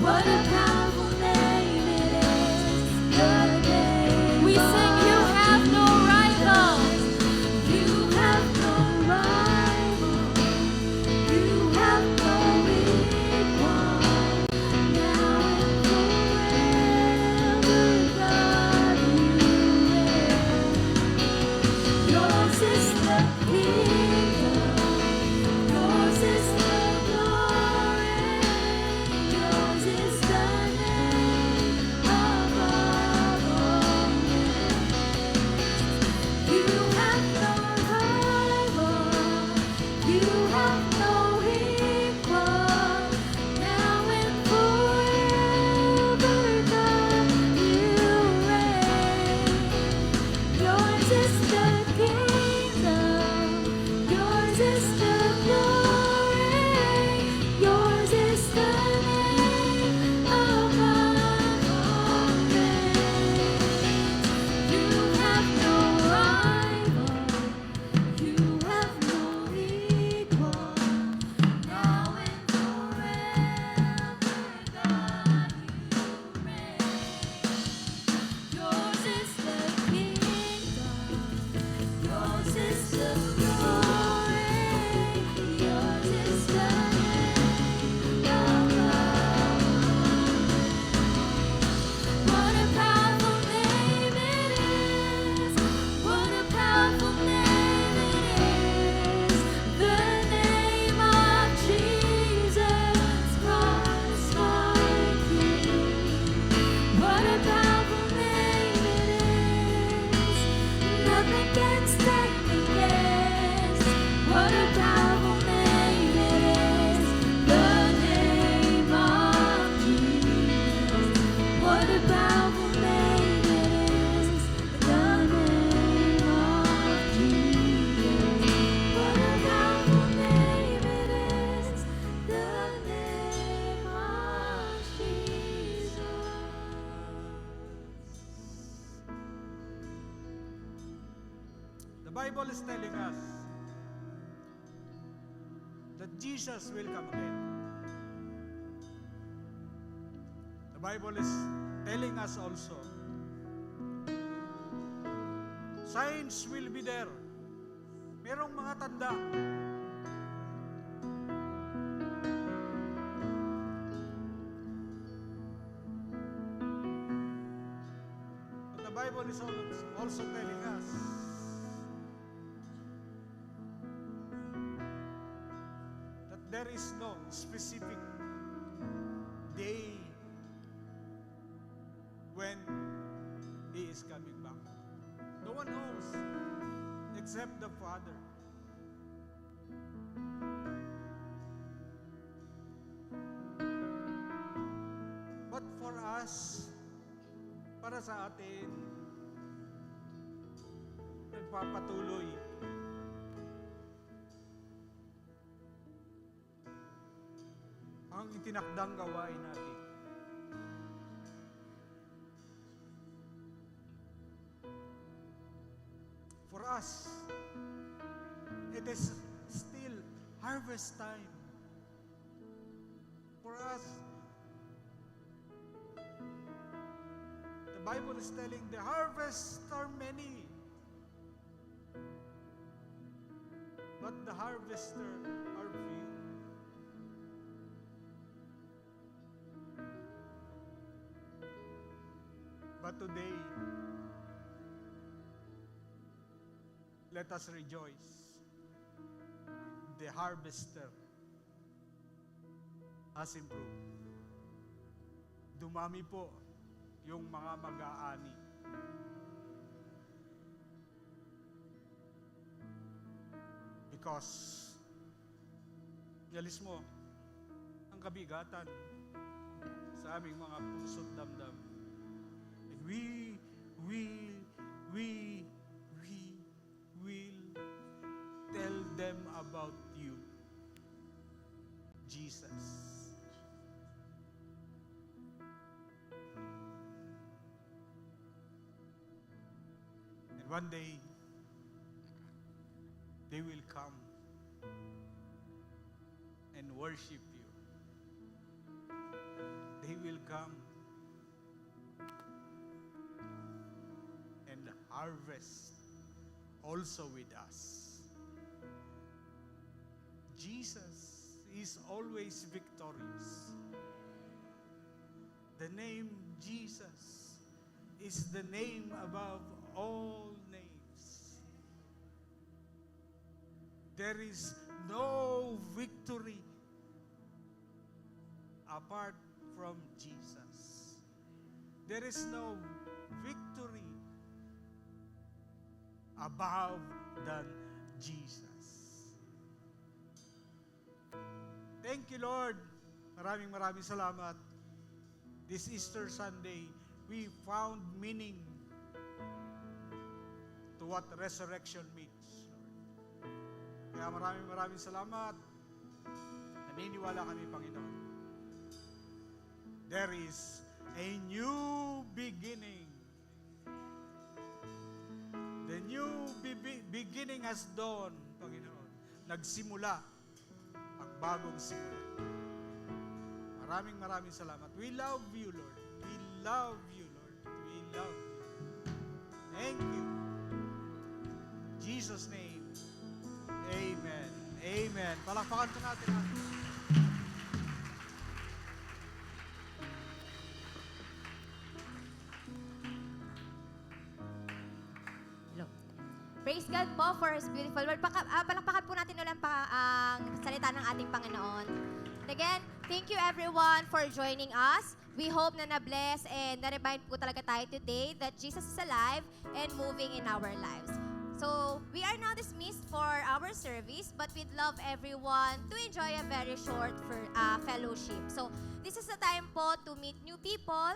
What a powerful name it is. Your name. We sing, you have no rival. You have no rival. You have no equal. Now and forever, God, you reign. Yours is the kingdom. Yours is the glory. Yours is the name above all names. You have no rival. You have no equal. Now and forever, God, you reign. Yours is the kingdom. Yours is the glory. Yours is the name above all names. You have no rival. You have no equal. Now and forever, God, you reign. Yours is the kingdom. Yours is the glory. Yours is the name above all. What a powerful name it is. What a powerful name it is. The name of Jesus Christ, my King. What a powerful name it is. Nothing can stand against. What a powerful name it is. The name of Jesus. What a powerful name it is. The name of Jesus. What a powerful name it is. The name of Jesus. The Bible is telling us that Jesus will come again. The Bible is telling us also, signs will be there. Merong mga tanda. But the Bible is also telling us that there is no specific day when He is coming back. No one knows except the Father. But for us, para sa atin, nagpapatuloy ang itinakdang gawain natin. For us, it is still harvest time. For us, the Bible is telling the harvests are many, but the harvester are few. But today, let us rejoice. The harvester has improved. Dumami po yung mga mag-aani. Because, yalis mo, ang kabigatan sa aming mga puso't damdam. And we will tell them about you, Jesus. And one day, they will come and worship you. They come and harvest also with us. Jesus is always victorious. The name Jesus is the name above all names. There is no victory apart from Jesus. There is no victory above than Jesus. Thank you, Lord. Maraming salamat. This Easter Sunday, we found meaning to what resurrection means. Kaya maraming salamat. Naniniwala kami, Panginoon. There is a new beginning. The new beginning has dawned, Panginoon. Nagsimula ang bagong simula. Maraming salamat. We love you, Lord. We love you, Lord. We love you. Thank you. In Jesus' name, amen. Amen. Palakpakan po natin. Hello. Praise God po for His beautiful word. Palakpakan po natin ulit ang salita ng ating Panginoon. And again, thank you everyone for joining us. We hope na na-bless and na-remind po talaga tayo today that Jesus is alive and moving in our lives. So, we are now dismissed for our service, but we'd love everyone to enjoy a very short fellowship. So, this is the time po to meet new people,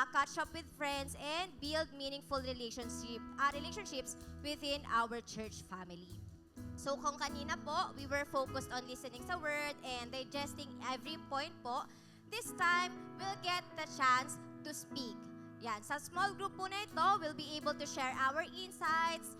catch up with friends, and build meaningful relationships within our church family. So, kung kanina po, we were focused on listening sa word and digesting every point po, this time, we'll get the chance to speak. Yan, sa small group po na ito, we'll be able to share our insights,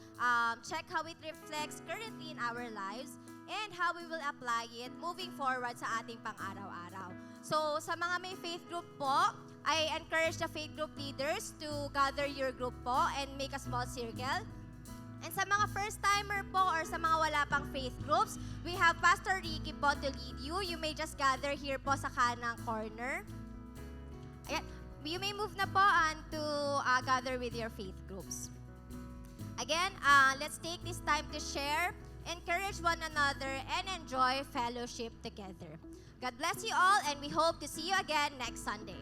check how it reflects currently in our lives, and how we will apply it moving forward sa ating pang-araw-araw. So, sa mga may faith group po, I encourage the faith group leaders to gather your group po and make a small circle. And sa mga first-timer po or sa mga wala pang faith groups, we have Pastor Ricky po to lead you. You may just gather here po sa kanang corner. Ayan. You may move na po to gather with your faith groups. Again, let's take this time to share, encourage one another, and enjoy fellowship together. God bless you all, and we hope to see you again next Sunday.